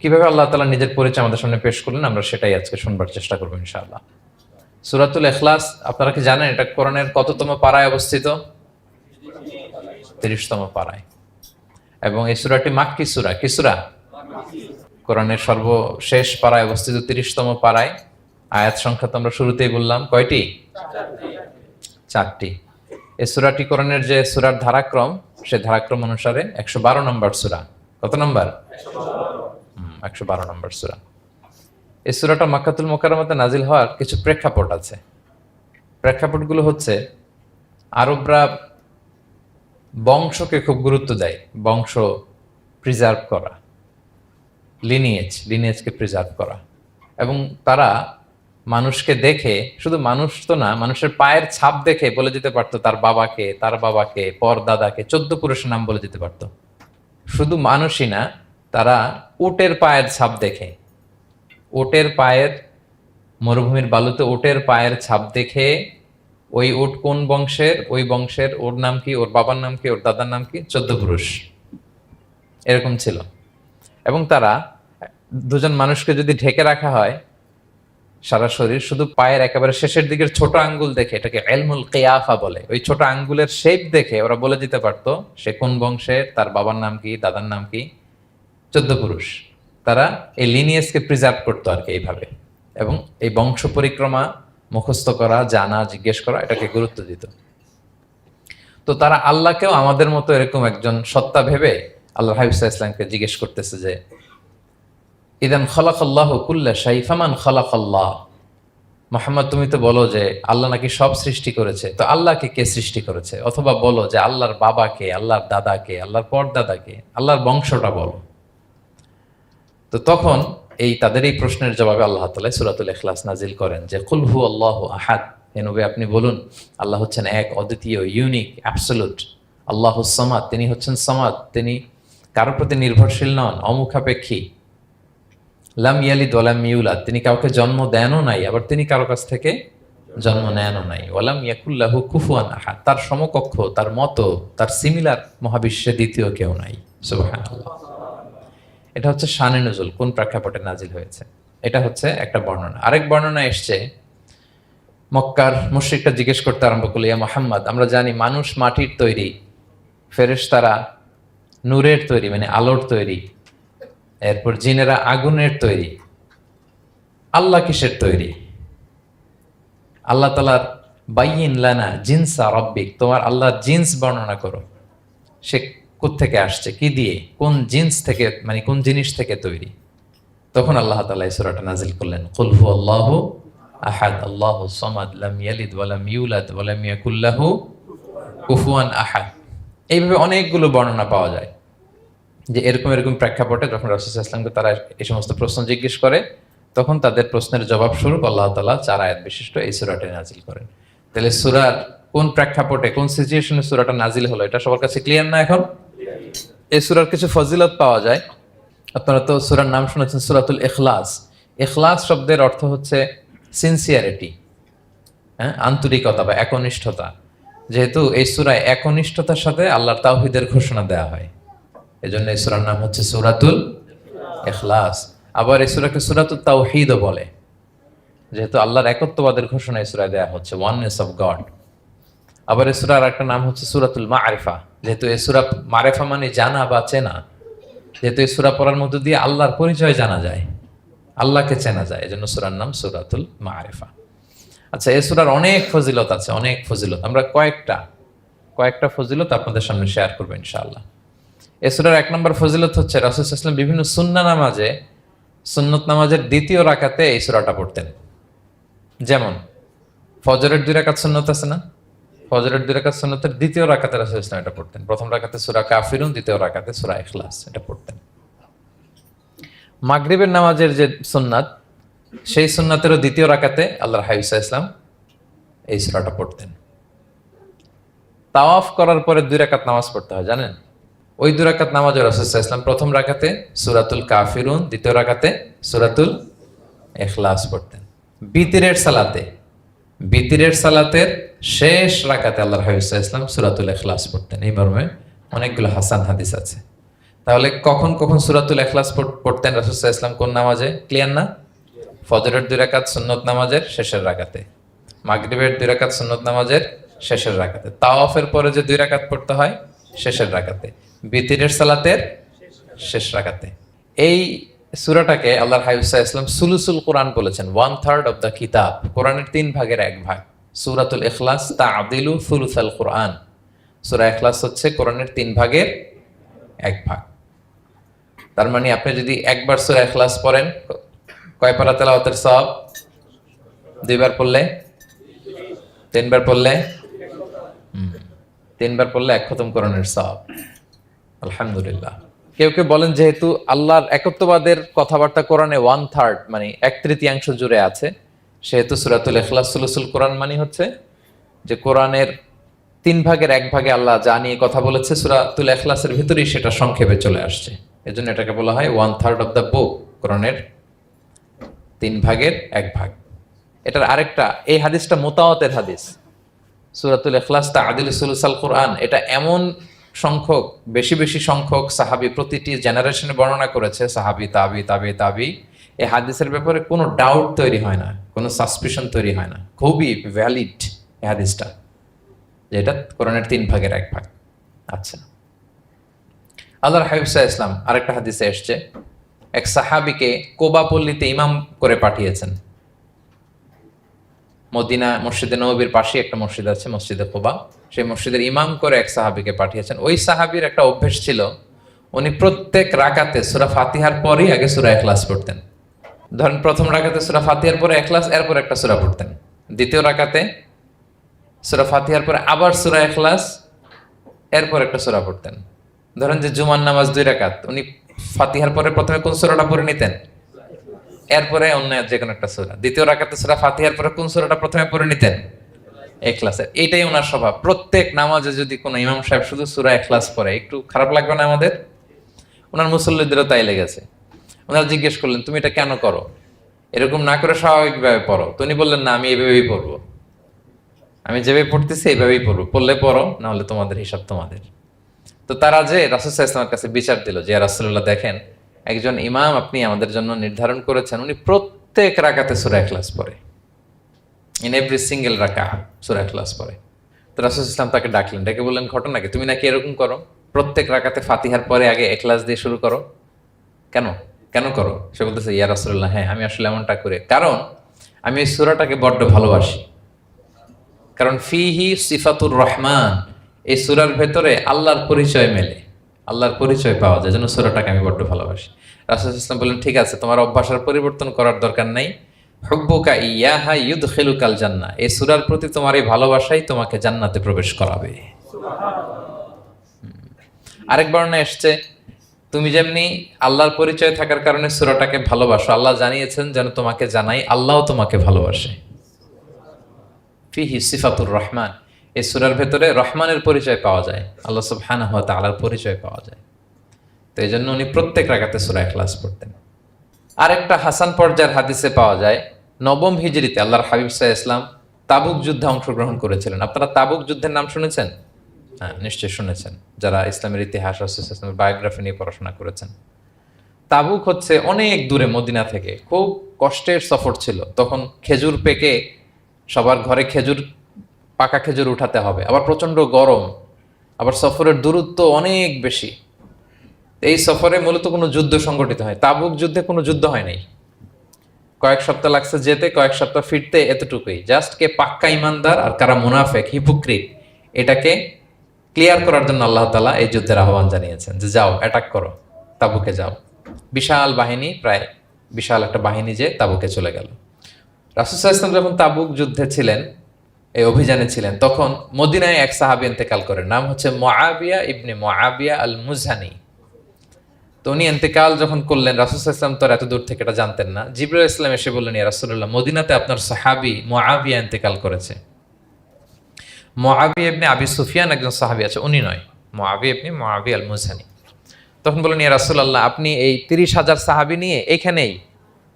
কিভাবে আল্লাহ তাআলা নিজের পরিচয় আমাদের সামনে পেশ করলেন, আমরা সেটাই আজকে শুনবার চেষ্টা করবো ইনশাআল্লাহ। সূরাতুল ইখলাস, আপনারা কি জানেন এটা কোরআনের কততম পারায় অবস্থিত? 30তম পারায়। এবং এই সূরাটি মাক্কি সূরা। কি সূরা? কোরআনের সর্বশেষ পারায় অবস্থিত 30তম পারায়। আয়াত সংখ্যা তো আমরা শুরুতেই বললাম, কয়টি? 4টি। এই সূরাটি কোরআনের যে সূরার ধারাক্রম, সে ধারাক্রম অনুসারে 112 নম্বর সূরা। কত নম্বর? 112 নম্বর সূরা। এই সূরাটা মক্কাতুল মুকাররমাতে নাজিল হওয়ার কিছু প্রেক্ষাপট আছে। প্রেক্ষাপটগুলো হচ্ছে, আরবরা বংশকে খুব গুরুত্ব দেয়, বংশ প্রিজার্ভ করা, লিনিয়েজকে প্রিজার্ভ করা। এবং তারা মানুষকে দেখে, শুধু মানুষ তো না, মানুষের পায়ের ছাপ দেখে বলে দিতে পারতো তার বাবাকে, তার বাবাকে, পর দাদাকে, 14 পুরুষের নাম বলে দিতে পারতো। শুধু মানুষই না, তারা উটের পায়ের ছাপ দেখে, উটের পায়ের, মরুভূমির বালুতে উটের পায়ের ছাপ দেখে ওই উট কোন বংশের, ওই বংশের ওর নাম কি, ওর বাবার নাম কি, ওর দাদার নাম কি, 14 পুরুষ এরকম ছিল। এবং তারা দুজন মানুষকে যদি ঢেকে রাখা হয় সারা শরীর, শুধু পায়ের একেবারে শেষের দিকের ছোট আঙ্গুল দেখে, এটাকে ইলমুল কিয়াফা বলে, ওই ছোট আঙ্গুলের শেপ দেখে ওরা বলে দিতে পারতো সে কোন বংশের, তার বাবার নাম কি, দাদার নাম কি, 14 পুরুষ। তারা এই লিনিয়েজকে প্রিজার্ভ করতো আর কি এইভাবে। এবং এই বংশ পরিক্রমা মুখস্থ করা, জানা, জিজ্ঞেস করা, এটাকে গুরুত্ব দিত। তো তারা আল্লাহকেও আমাদের মতো এরকম একজন সত্তা ভেবে আল্লাহ হাবিব সাল্লাল্লাহু আলাইহি ওয়াসাল্লামকে জিজ্ঞেস করতেছে যে, ইদান খালাকাল্লাহু কুল্লা শাই ফামান খালাকাল্লাহ। মুহাম্মদ, তুমি তো বলো যে আল্লাহ নাকি সব সৃষ্টি করেছে, তো আল্লাহকে কে সৃষ্টি করেছে? অথবা বলো যে আল্লাহর বাবাকে, আল্লাহর দাদাকে, আল্লাহর পরদাদাকে, আল্লাহর বংশটা বলো। তো তখন তাদের এই প্রশ্নের জবাবে আল্লাহ তাআলা সূরাতুল ইখলাস নাজিল করেন যে, কুল হু আল্লাহু আহাদ, হে নবী আপনি বলুন আল্লাহ হচ্ছেন এক, অদ্বিতীয়, ইউনিক, অ্যাবসলিউট। আল্লাহুস সামাদ, তিনি হচ্ছেন সামাদ, তিনি কারোর প্রতি নির্ভরশীল নন, অমুখাপেক্ষী। লাম ইয়ালিদ ওয়া লাম ইউলাদ, তিনি কাউকে জন্ম দেনও নাই, আবার তিনি কারো কাছ থেকে জন্ম নেনও নাই। ওয়া লাম ইয়াকুল লাহু কুফুয়ান আহাদ, তার সমকক্ষ, তার মতো, তার সিমিলার মহাবিশ্বে দ্বিতীয় কেউ নাই। সুবহানাল্লাহ। এটা হচ্ছে শানে নুজুল, কোন প্রেক্ষাপটে নাজিল হয়েছে, এটা হচ্ছে একটা বর্ণনা। আরেক বর্ণনা এসছে, মক্কার মুশরিকরা জিজ্ঞেস করতে আরম্ভ করলো, ইয়া মুহাম্মদ, আমরা জানি মানুষ মাটির তৈরি, ফেরেশতারা নূরের তৈরি, মানে আলোর তৈরি, এরপর জিনেরা আগুনের তৈরি, আল্লাহ কিসের তৈরি? আল্লাহ তাআলার বাইয়িন লানা জিনসা রাব্বিক, তোমার আল্লাহর জিন্স বর্ণনা করো, সে কোত্থেকে আসছে, কি দিয়ে, কোন জিন্স থেকে, মানে কোন জিনিস থেকে তৈরি? তখন আল্লাহ তাআলা এই সূরাটা নাজিল করলেন, কুল হু আল্লাহু আহাদ আল্লাহুস সামাদ লাম ইয়ালিদ ওয়া লাম ইউলাদ ওয়া লাম ইয়াকুল লাহু কুফুয়ান আহাদ। এইভাবে অনেকগুলো বর্ণনা পাওয়া যায় যে এরকম এরকম প্রেক্ষাপটে যখন রাসূল সাল্লাল্লাহু আলাইহি ওয়াসাল্লামকে তারা এই সমস্ত প্রশ্ন জিজ্ঞেস করে, তখন তাদের প্রশ্নের জবাব স্বরূপ আল্লাহ তাআলা 4 আয়াত বিশিষ্ট এই সূরাটি নাজিল করেন। তাহলে সূরার কোন প্রেক্ষাপটে, কোন সিচুয়েশনে সূরাটা নাজিল হলো, এটা সবার কাছে ক্লিয়ার না এখন? এই সূরার কিছু ফজিলত পাওয়া যায়। আপনারা তো সূরার নাম শুনেছেন সূরাতুল ইখলাস। ইখলাস শব্দের অর্থ হচ্ছে সিনসিয়ারিটি, আন্তরিকতা বা একনিষ্ঠতা। যেহেতু এই সূরায় একনিষ্ঠতার সাথে আল্লাহর তাওহীদের ঘোষণা দেওয়া হয়, এজন্য এই সূরার নাম হচ্ছে সূরাতুল ইখলাস। আবার এই সূরাকে সূরাতুত তাওহীদও বলে, যেহেতু আল্লাহর একত্ববাদের ঘোষণা এই সূরায় দেওয়া হচ্ছে, ওয়াননেস অফ গড। আবার এই সূরার একটা নাম হচ্ছে সূরাতুল মারিফা, যেহেতু এই সূরা মারিফা মানে জানা বা চেনা, যেহেতু এই সূরা পড়ার মধ্য দিয়ে আল্লাহর পরিচয় জানা যায়, আল্লাহকে চেনা যায়, এজন্য সূরার নাম সূরাতুল মারিফা। আচ্ছা, এই সূরার অনেক ফজিলত আছে, অনেক ফজিলত। আমরা কয়েকটা ফজিলত আপনাদের সামনে শেয়ার করবো ইনশাআল্লাহ। এই সূরার 1 নম্বর ফজিলত হচ্ছে, রাসূল সাল্লাল্লাহু আলাইহি ওয়াসাল্লাম বিভিন্ন সুন্নাহ নামাজে, সুন্নত নামাজের দ্বিতীয় রাকাতে এই সূরাটা পড়তেন। যেমন ফজরের 2 রাকাত সুন্নত আছে না, ফজরের 2 রাকাত সুন্নতের দ্বিতীয় রাকাতে রাসূল সাল্লাল্লাহু আলাইহি ওয়াসাল্লাম এটা পড়তেন। প্রথম রাকাতে সূরা কাফিরুন, দ্বিতীয় রাকাতে সূরা ইখলাস, এটা পড়তেন। মাগরিবের নামাজের যে সুন্নাত, সেই সুন্নাতেরও দ্বিতীয় রাকাতে আল্লাহর হাবিব সাল্লাল্লাহু আলাইহি ওয়াসাল্লাম এই সূরাটা পড়তেন। তাওয়াফ করার পরে 2 রাকাত নামাজ পড়তে হয়, জানেন? ওই 2 রাকাত নামাজে রাসূল সাল্লাল্লাহু আলাইহি ওয়াসাল্লাম প্রথম রাকাতে সূরাতুল কাফিরুন, দ্বিতীয় রাকাতে সূরাতুল ইখলাস পড়তেন। বিতিরের সালাতের শেষ রাকাতে আল্লাহর হাবিব সাল্লাল্লাহু আলাইহি ওয়াসাল্লাম সূরাতুল ইখলাস পড়তেন। এই মর্মে অনেকগুলো হাসান হাদিস আছে। তাহলে কখন কখন সূরাতুল ইখলাস পড়তেন রাসূল সাল্লাল্লাহু আলাইহি ওয়াসাল্লাম, কোন নামাজে? ক্লিয়ার না? ফজরের 2 রাকাত সুন্নত নামাজের শেষের রাকাতে, মাগরিবের 2 রাকাত সুন্নত নামাজের শেষের রাকাতে, তাওয়াফের পরে যে 2 রাকাত পড়তে হয় শেষের রাকাতে, বিতিরের সালাতের শেষ রাকাতে। এই সূরাটাকে আল্লাহর হাবিব সাল্লাল্লাহু আলাইহি ওয়াসাল্লাম সুলুসুল কোরআন বলেছেন, 1/3 অফ দ্য কিতাব, কোরআনের 3 ভাগের 1 ভাগ। সূরাতুল ইখলাস তা'দিলু সুলুসাল কোরআন, সূরা ইখলাস হচ্ছে কোরআনের 3 ভাগের 1 ভাগ। তার মানে আপনি যদি একবার সূরা ইখলাস পড়েন, কয় পারা তেলাওয়াতের সওয়াব? 2 বার পড়লে, 3 বার পড়লে, 3 বার পড়লে 1 খতম কোরআনের সওয়াব। আলহামদুলিল্লাহ। কেউ কেউ বলেন যেহেতু আল্লাহর একত্ববাদের কথাবার্তা কোরআনে 1/3 মানে 1/3 জুড়ে আছে, সেহেতু সূরাতুল ইখলাস সুলুসুল কোরআন মানে হচ্ছে যে কোরআনের 3 ভাগের 1 ভাগে আল্লাহ যা নিয়ে কথা বলেছে সূরাতুল ইখলাসের ভিতরেই সেটা সংক্ষেপে চলে আসছে। এজন্য এটাকে বলা হয় 1/3 অফ দ্য বুক, কোরআনের 3 ভাগের 1 ভাগ। এটার আরেকটা, এই হাদিসটা মুতাওয়াতির হাদিস, সূরাতুল ইখলাস তা'দিলু সুলুসাল কোরআন, এটা এমন সংখ্যক, বেশি বেশি সংখ্যক সাহাবী প্রতিটি জেনারেশনে বর্ণনা করেছে, সাহাবী, তাবি, এই হাদিসের ব্যাপারে কোনো ডাউট তৈরি হয় না, কোনো সাসপিশন তৈরি হয় না, খুবই ভ্যালিড এই হাদিসটা, যেটা কোরআনের 3 ভাগের 1 ভাগ। আচ্ছা, আল্লাহর হাবিব সাল্লাল্লাহু আলাইহি ওয়াসাল্লাম আরেকটা হাদিসে এসেছে, এক সাহাবীকে কোবা পল্লীতে ইমাম করে পাঠিয়েছেন। মদিনা মসজিদে নববীর পাশে একটা মসজিদ আছে, মসজিদে কোবা, সেই মসজিদের ইমাম করে এক সাহাবীকে পাঠিয়েছেন। ওই সাহাবীর একটা অভ্যেস ছিল, উনি প্রত্যেক রাকাতে সূরা ফাতিহার পরেই আগে সূরা ইখলাস পড়তেন। ধরেন প্রথম রাকাতে সূরা ফাতিহার পরে ইখলাস, এরপর একটা সূরা পড়তেন। দ্বিতীয় রাকাতে সূরা ফাতিহার পরে আবার সূরা ইখলাস, এরপর একটা সূরা পড়তেন। ধরেন যে জুমার নামাজ 2 রাকাত, উনি ফাতিহার পরে প্রথমে কোন সূরাটা পড়ে নিতেন, এরপরে অন্য যে কোনো একটা সূরা। দ্বিতীয় রাকাতে সূরা ফাতিহার পরে কোন সূরাটা প্রথমে পড়ে নিতেন? ইখলাসের। এটাই ওনার স্বভাব। প্রত্যেক নামাজে যদি কোনো ইমাম সাহেব শুধু সূরা ইখলাস পড়ে, একটু খারাপ লাগবে না আমাদের? ওনার মুসল্লিদেরও তাই লেগেছে। ওনারা জিজ্ঞেস করলেন, তুমি এটা কেন করো? এরকম না করে স্বাভাবিকভাবে পড়ো। তো উনি বললেন, না, আমি এইভাবেই পড়বো, আমি যেভাবে পড়তেছি এইভাবেই পড়বো, পড়লে পড়ো, না হলে তোমাদের হিসাব তোমাদের। তো তারা যে রাসূল সাল্লাল্লাহু আলাইহি ওয়াসাল্লামের কাছে বিচার দিল যে, ইয়া রাসূলুল্লাহ, দেখেন একজন ইমাম আপনি আমাদের জন্য নির্ধারণ করেছেন, উনি প্রত্যেক রাকাতে সূরা ইখলাস পড়ে, ইন এভরি সিঙ্গেল রাকা সূরা ইখলাস পড়ে। তো রাসূল সাল্লাল্লাহু আলাইহি ওয়াসাল্লাম তাকে ডাকলেন, ডেকে বললেন, ঘটনা কি? তুমি নাকি এরকম করো, প্রত্যেক রাকাতে ফাতিহার পরে আগে ইখলাস দিয়ে শুরু করো, কেন কেন করো? সে বলতেছে, ইয়া রাসূলুল্লাহ, হ্যাঁ আমি আসলে এমনটা করি, কারণ আমি এই সূরাটাকে বড্ড ভালোবাসি, কারণ ফিহি সিফাতুর রহমান, এই সূরার ভেতরে আল্লাহর পরিচয় মেলে, আল্লাহর পরিচয় পাওয়া যায়, যেন সূরাটাকে আমি বড্ড ভালোবাসি। রাসূল সাল্লাল্লাহু আলাইহি ওয়াসাল্লাম বললেন, ঠিক আছে, তোমার অভ্যাসের পরিবর্তন করার দরকার নাই, হুব্বুকা ইয়াহা ইউদখিলুকাল জান্নাহ, এই সূরার প্রতি তোমার এই ভালোবাসাই তোমাকে জান্নাতে প্রবেশ করাবে। আরেক বর্ণনায় এসেছে, তুমি যেমনি আল্লাহর পরিচয় থাকার কারণে সূরাটাকে ভালোবাসো, আল্লাহ জানিয়েছেন যেন তোমাকে জানাই আল্লাহও তোমাকে ভালোবাসে। ফিহি সিফাতুর রহমান, এই সূরার ভেতরে রহমানের পরিচয় পাওয়া যায়, আল্লাহ সুবহানাহু ওয়া তাআলার পরিচয় পাওয়া যায়। তো এই জন্য উনি প্রত্যেক রাকাতে সূরা ইখলাস পড়তেন। আরেকটা হাসান পর্যায়ের হাদিসে পাওয়া যায়, 9ম হিজরিতে আল্লাহর হাবিব সাল্লাল্লাহু আলাইহি ওয়াসাল্লাম তাবুক যুদ্ধে অংশগ্রহণ করেছিলেন। আপনারা তাবুক যুদ্ধের নাম শুনেছেন? হ্যাঁ, নিশ্চয়ই শুনেছেন, যারা ইসলামের ইতিহাস, রাসূল সাল্লাল্লাহু আলাইহি ওয়াসাল্লামের বায়োগ্রাফি নিয়ে পড়াশোনা করেছেন। তাবুক হচ্ছে অনেক দূরে, মদিনা থেকে, খুব কষ্টের সফর ছিল। তখন খেজুর পেকে সবার ঘরে খেজুর, পাকা খেজুর উঠাতে হবে, আবার প্রচন্ড গরম, আবার সফরের দূরত্ব অনেক বেশি। এই সফরে মূলত কোনো যুদ্ধ সংগঠিত হয়, তাবুক যুদ্ধে কোনো যুদ্ধ হয় নাই, কয়েক সপ্তাহ লাগছে যেতে, কয়েক সপ্তাহ ফিরতে, এতটুকুই। জাস্ট কে পাক্কা ইমানদার আর কারা মুনাফেক, হিপোক্রিট, এটাকে ক্লিয়ার করার জন্য আল্লাহ তাআলা এই যুদ্ধের আহ্বান জানিয়েছেন যে যাও, অ্যাটাক করো, তাবুকে যাও। বিশাল বাহিনী, প্রায় বিশাল একটা বাহিনী যে তাবুকে চলে গেল। রাসূল সাল্লাল্লাহু আলাইহি ওয়াসাল্লাম যখন তাবুক যুদ্ধে ছিলেন, এই অভিযানে ছিলেন, তখন মদিনায় এক সাহাবী ইন্তেকাল করেন, নাম হচ্ছে মুআবিয়া ইবনে মুআবিয়া আল মুজহানি। তো উনি ইন্তেকাল যখন করলেন, রাসূল সাল্লাল্লাহু আলাইহি ওয়াসাল্লাম তো এত দূর থেকে এটা জানতেন না। জিবরাইল ইসলাম এসে বললেন, ইয়া রাসূলুল্লাহ, মদিনাতে আপনার সাহাবী মুআবিয়া ইন্তেকাল করেছে। মুআবিয়া ইবনে আবি সুফিয়ান একজন সাহাবী আছে, উনি নয়, মুআবিয়া ইবনে মুআবিয়া আল মুজহানি। তখন বললেন, ইয়া রাসূলুল্লাহ, আপনি এই 30,000 সাহাবী নিয়ে এখানেই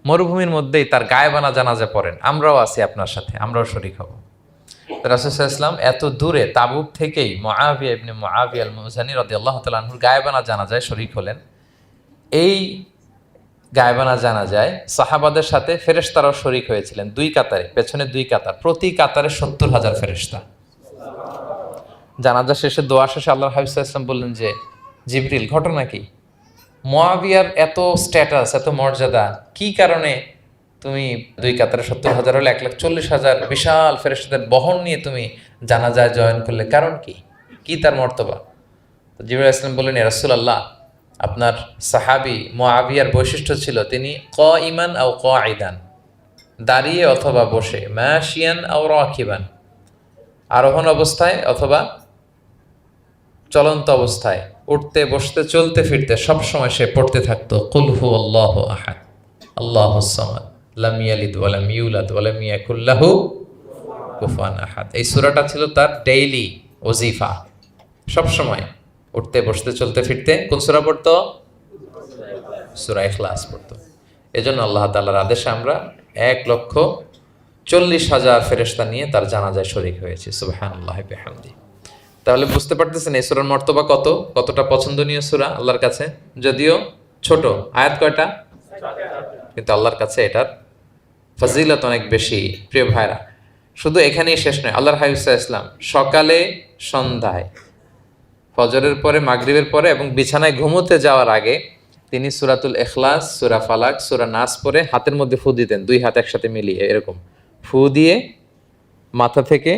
মরুভূমির মধ্যেই তার গায়েবানা জানাজা পড়েন, আমরাও আছি আপনার সাথে, আমরাও শরীক হব। রাসূল সাল্লাল্লাহু আলাইহি ওয়াসাল্লাম এত দূরে তাবুক থেকেই মুআবিয়া ইবনে মুআবিয়া আল মুজানি রাদিয়াল্লাহু তাআলা আনহুর গায়েবানা জানাজায় শরীক হলেন। এই গায়েবানা জানাজায় সাহাবাদের সাথে ফেরেশতারাও শরীক হয়েছিলেন, দুই কাতারে, পেছনে দুই কাতার, প্রতি কাতারে 70,000 ফেরেশতা। জানাজা শেষে দোয়া শেষে আল্লাহর হাবিব সাল্লাল্লাহু আলাইহি ওয়াসাল্লাম বললেন যে, জিবরিল ঘটনা কি? মুআবিয়ার এত স্ট্যাটাস, এত মর্যাদা, কি কারণে তুমি দুই কাতারে 70,000 হলে 1,40,000 বিশাল ফেরেশতাদের বহন নিয়ে তুমি জানাজায় জয়েন করলে, কারণ কি? কি তার মর্তবা? তো জিবরাইল আলাইহিস সালাম বললেন, ইয়া রাসূলুল্লাহ, আপনার সাহাবী মুআবিয়ার বৈশিষ্ট্য ছিল তিনি কাইমান আও কাঈদান, দাঁড়িয়ে অথবা বসে, মাশিয়ান আও রাকিবান, আরোহণ অবস্থায় অথবা চলন্ত অবস্থায়, উঠতে বসতে চলতে ফিরতে সব সময় সে পড়তে থাকতো কুল হুয়াল্লাহু আহাদ আল্লাহুস সামাদ লাম ইয়ালিদ ওয়া লাম ইউলাদ ওয়া লাম ইয়াকুল লাহু কুফুয়ান আহাদ। এই সূরাটা ছিল তার ডেইলি ওজিফা, সব সময় উঠতে বসতে চলতে ফিরতে কোন সূরা পড়তো? সূরা ইখলাস পড়তো। এজন্য আল্লাহ তাআলার আদেশে আমরা 1,40,000 ফেরেশতা নিয়ে তার জানাজায় শরীক হয়েছি। সুবহানাল্লাহি ওয়া বিহামদিহি। তাহলে বুঝতে পারতেছেন এই সূরার মর্তবা কতটা পছন্দনীয় সূরা আল্লাহর কাছে। যদিও ছোট, আয়াত কয়টা? কিন্তু আল্লাহর কাছে এটার ফজিলত অনেক বেশি। প্রিয় ভাইরা, শুধু এখানেই শেষ নয়, আল্লাহর হাবিব সাল্লাল্লাহু আলাইহি ওয়াসাল্লাম সকালে, সন্ধ্যায়, ফজরের পরে, মাগরিবের পরে এবং বিছানায় ঘুমোতে যাওয়ার আগে তিনি সূরাতুল ইখলাস, সূরা ফালাক, সূরা নাস পড়ে হাতের মধ্যে ফু দিতেন, দুই হাত একসাথে মিলিয়ে এরকম ফু দিয়ে মাথা থেকে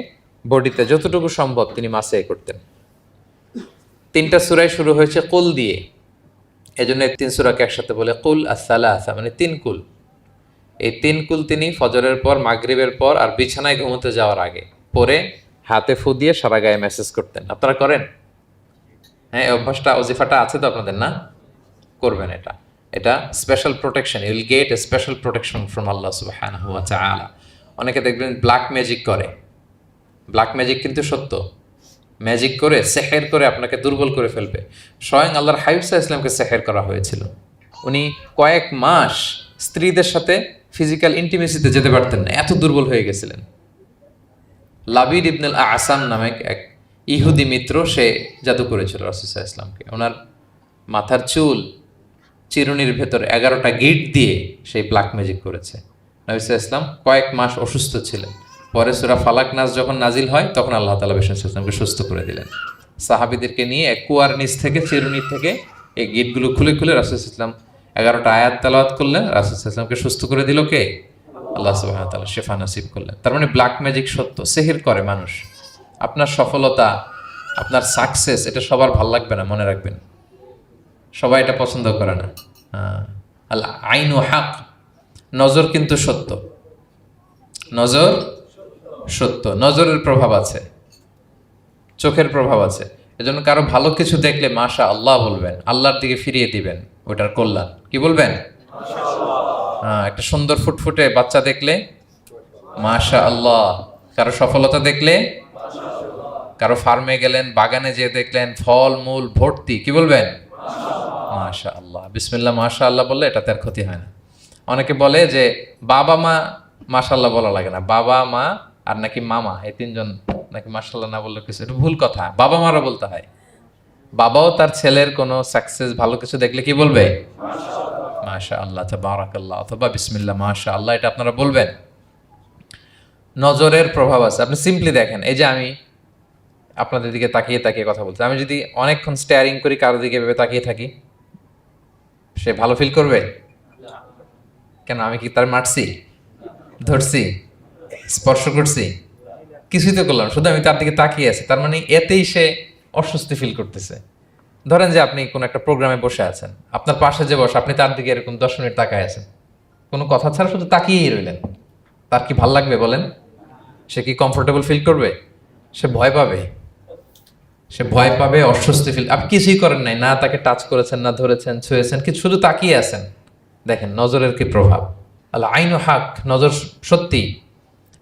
বডিতে যতটুকু সম্ভব তিনি মাসে করতেন। 3টা সূরাই শুরু হয়েছে কুল দিয়ে, এজন্য 3 সূরাকে একসাথে বলে কুল আস-সালাসা, মানে 3 কুল। এই 3 কুল তিনি ফজরের পর, মাগরিবের পর আর বিছানায় ঘুমোতে যাওয়ার আগে পরে হাতে ফু দিয়ে সারা গায়ে মেসেজ করতেন। আপনারা করেন? হ্যাঁ, অভ্যাসটা, ওজিফাটা আছে তো আপনাদের, না? করবেন এটা। এটা special protection, you will get a special protection from Allah সুবহানাহু ওয়া তাআলা। অনেকে দেখবেন ব্ল্যাক ম্যাজিক করে। ব্ল্যাক ম্যাজিক কিন্তু সত্য, ম্যাজিক করে, সেহের করে আপনাকে দুর্বল করে ফেলবে। স্বয়ং আল্লাহর হাবিব সাল্লাল্লাহু আলাইহি ওয়াসাল্লামকে সেহের করা হয়েছিল। উনি কয়েক মাস স্ত্রীদের সাথে ফিজিক্যাল ইন্টিমেসিতে যেতে পারতেন না, এত দুর্বল হয়ে গেছিলেন। লাবিদ ইবনুল আসাম নামে এক ইহুদি মিত্র, সে জাদু করেছিল রাসূল সাল্লাল্লাহু আলাইহি ওয়াসাল্লামকে। ওনার মাথার চুল চিরুনির ভেতর 11টা গিট দিয়ে সেই ব্ল্যাক ম্যাজিক করেছে। নবী সাল্লাল্লাহু আলাইহি ওয়াসাল্লাম কয়েক মাস অসুস্থ ছিলেন। পরে সূরা ফালাক নাস যখন নাজিল হয় তখন আল্লাহ তাআলা রাসূল সাল্লাল্লাহু আলাইহি ওয়াসাল্লামকে সুস্থ করে দিলেন। সাহাবীদেরকে নিয়ে এক কুয়ার নিচ থেকে, চিরুনি থেকে এই গিটগুলো খুলে খুলে রাসূল সাল্লাল্লাহু আলাইহি ওয়াসাল্লাম 11টা আয়াত তেলাওয়াত করলেন। রাসূল সাল্লাল্লাহু আলাইহি ওয়াসাল্লামকে সুস্থ করে দিল কে? আল্লাহ সুবহানাহু ওয়া তাআলা শিফা নসিব করলেন। তার মানে ব্ল্যাক ম্যাজিক সত্য, সিহির করে মানুষ। আপনার সফলতা, আপনার সাকসেস, এটা সবার ভাল লাগবে না, মনে রাখবেন। সবাই এটা পছন্দ করে না। আল আইনু হক, নজর কিন্তু সত্য, নজর সত্য, নজরের প্রভাব আছে, চোখের প্রভাব আছে। এজন্য কারো ভালো কিছু দেখলে মাশা আল্লাহ বলবেন, আল্লাহর দিকে ফিরিয়ে দিবেন ওটার কল্যাণ। কি বলবেন? একটা সুন্দর ফুটফুটে বাচ্চা দেখলে মাশা আল্লাহ, কারো সফলতা দেখলে, কারো ফার্মে গেলেন, বাগানে যেয়ে দেখলেন ফল মূল ভর্তি, কি বলবেন? মাশা আল্লাহ, বিসমিল্লাহ মাশা আল্লাহ বললে এটাতে আর ক্ষতি হয় না। অনেকে বলে যে বাবা মা মাশাআল্লাহ বলা লাগে না, বাবা মা আর নাকি মামা, এই 3 জন নাকি মাশাআল্লাহ না বললে কিছু, এটা ভুল কথা। বাবা মারা বলতে হয়। বাবাও তার ছেলের কোনো সাকসেস, ভালো কিছু দেখলে কি বলবে? মাশা আল্লাহ, তাবারাকাল্লাহ, অথবা বিসমিল্লাহ মাশা আল্লাহ, এটা আপনারা বলবেন। নজরের প্রভাব আছে। আপনি সিম্পলি দেখেন, এই যে আমি আপনাদের দিকে তাকিয়ে তাকিয়ে কথা বলছি, আমি যদি অনেকক্ষণ স্টেয়ারিং করি, কারো দিকে ভেবে তাকিয়ে থাকি, সে ভালো ফিল করবে? কেন? আমি কি তার মারছি, ধরছি, স্পর্শ করছি? কিছুই তো করলাম, শুধু আমি তার দিকে তাকিয়ে আছি। তার মানে এতেই সে অস্বস্তি ফিল করতেছে। ধরেন যে আপনি কোন একটা প্রোগ্রামে বসে আছেন, আপনার পাশে যে বসে, আপনি তার দিকে এরকম 10 মিনিট তাকায় আছেন, কোনো কথা ছাড়া শুধু তাকিয়েই রইলেন, তার কি ভাল লাগবে বলেন? সে কি কমফোর্টেবল ফিল করবে? সে ভয় পাবে, সে ভয় পাবে, অস্বস্তি ফিল। আপনি কিছুই করেন নাই, না তাকে টাচ করেছেন, না ধরেছেন, ছুঁয়েছেন, কিন্তু শুধু তাকিয়ে আছেন। দেখেন নজরের কি প্রভাব। আল্লাহ আইনু হক, নজর সত্যি।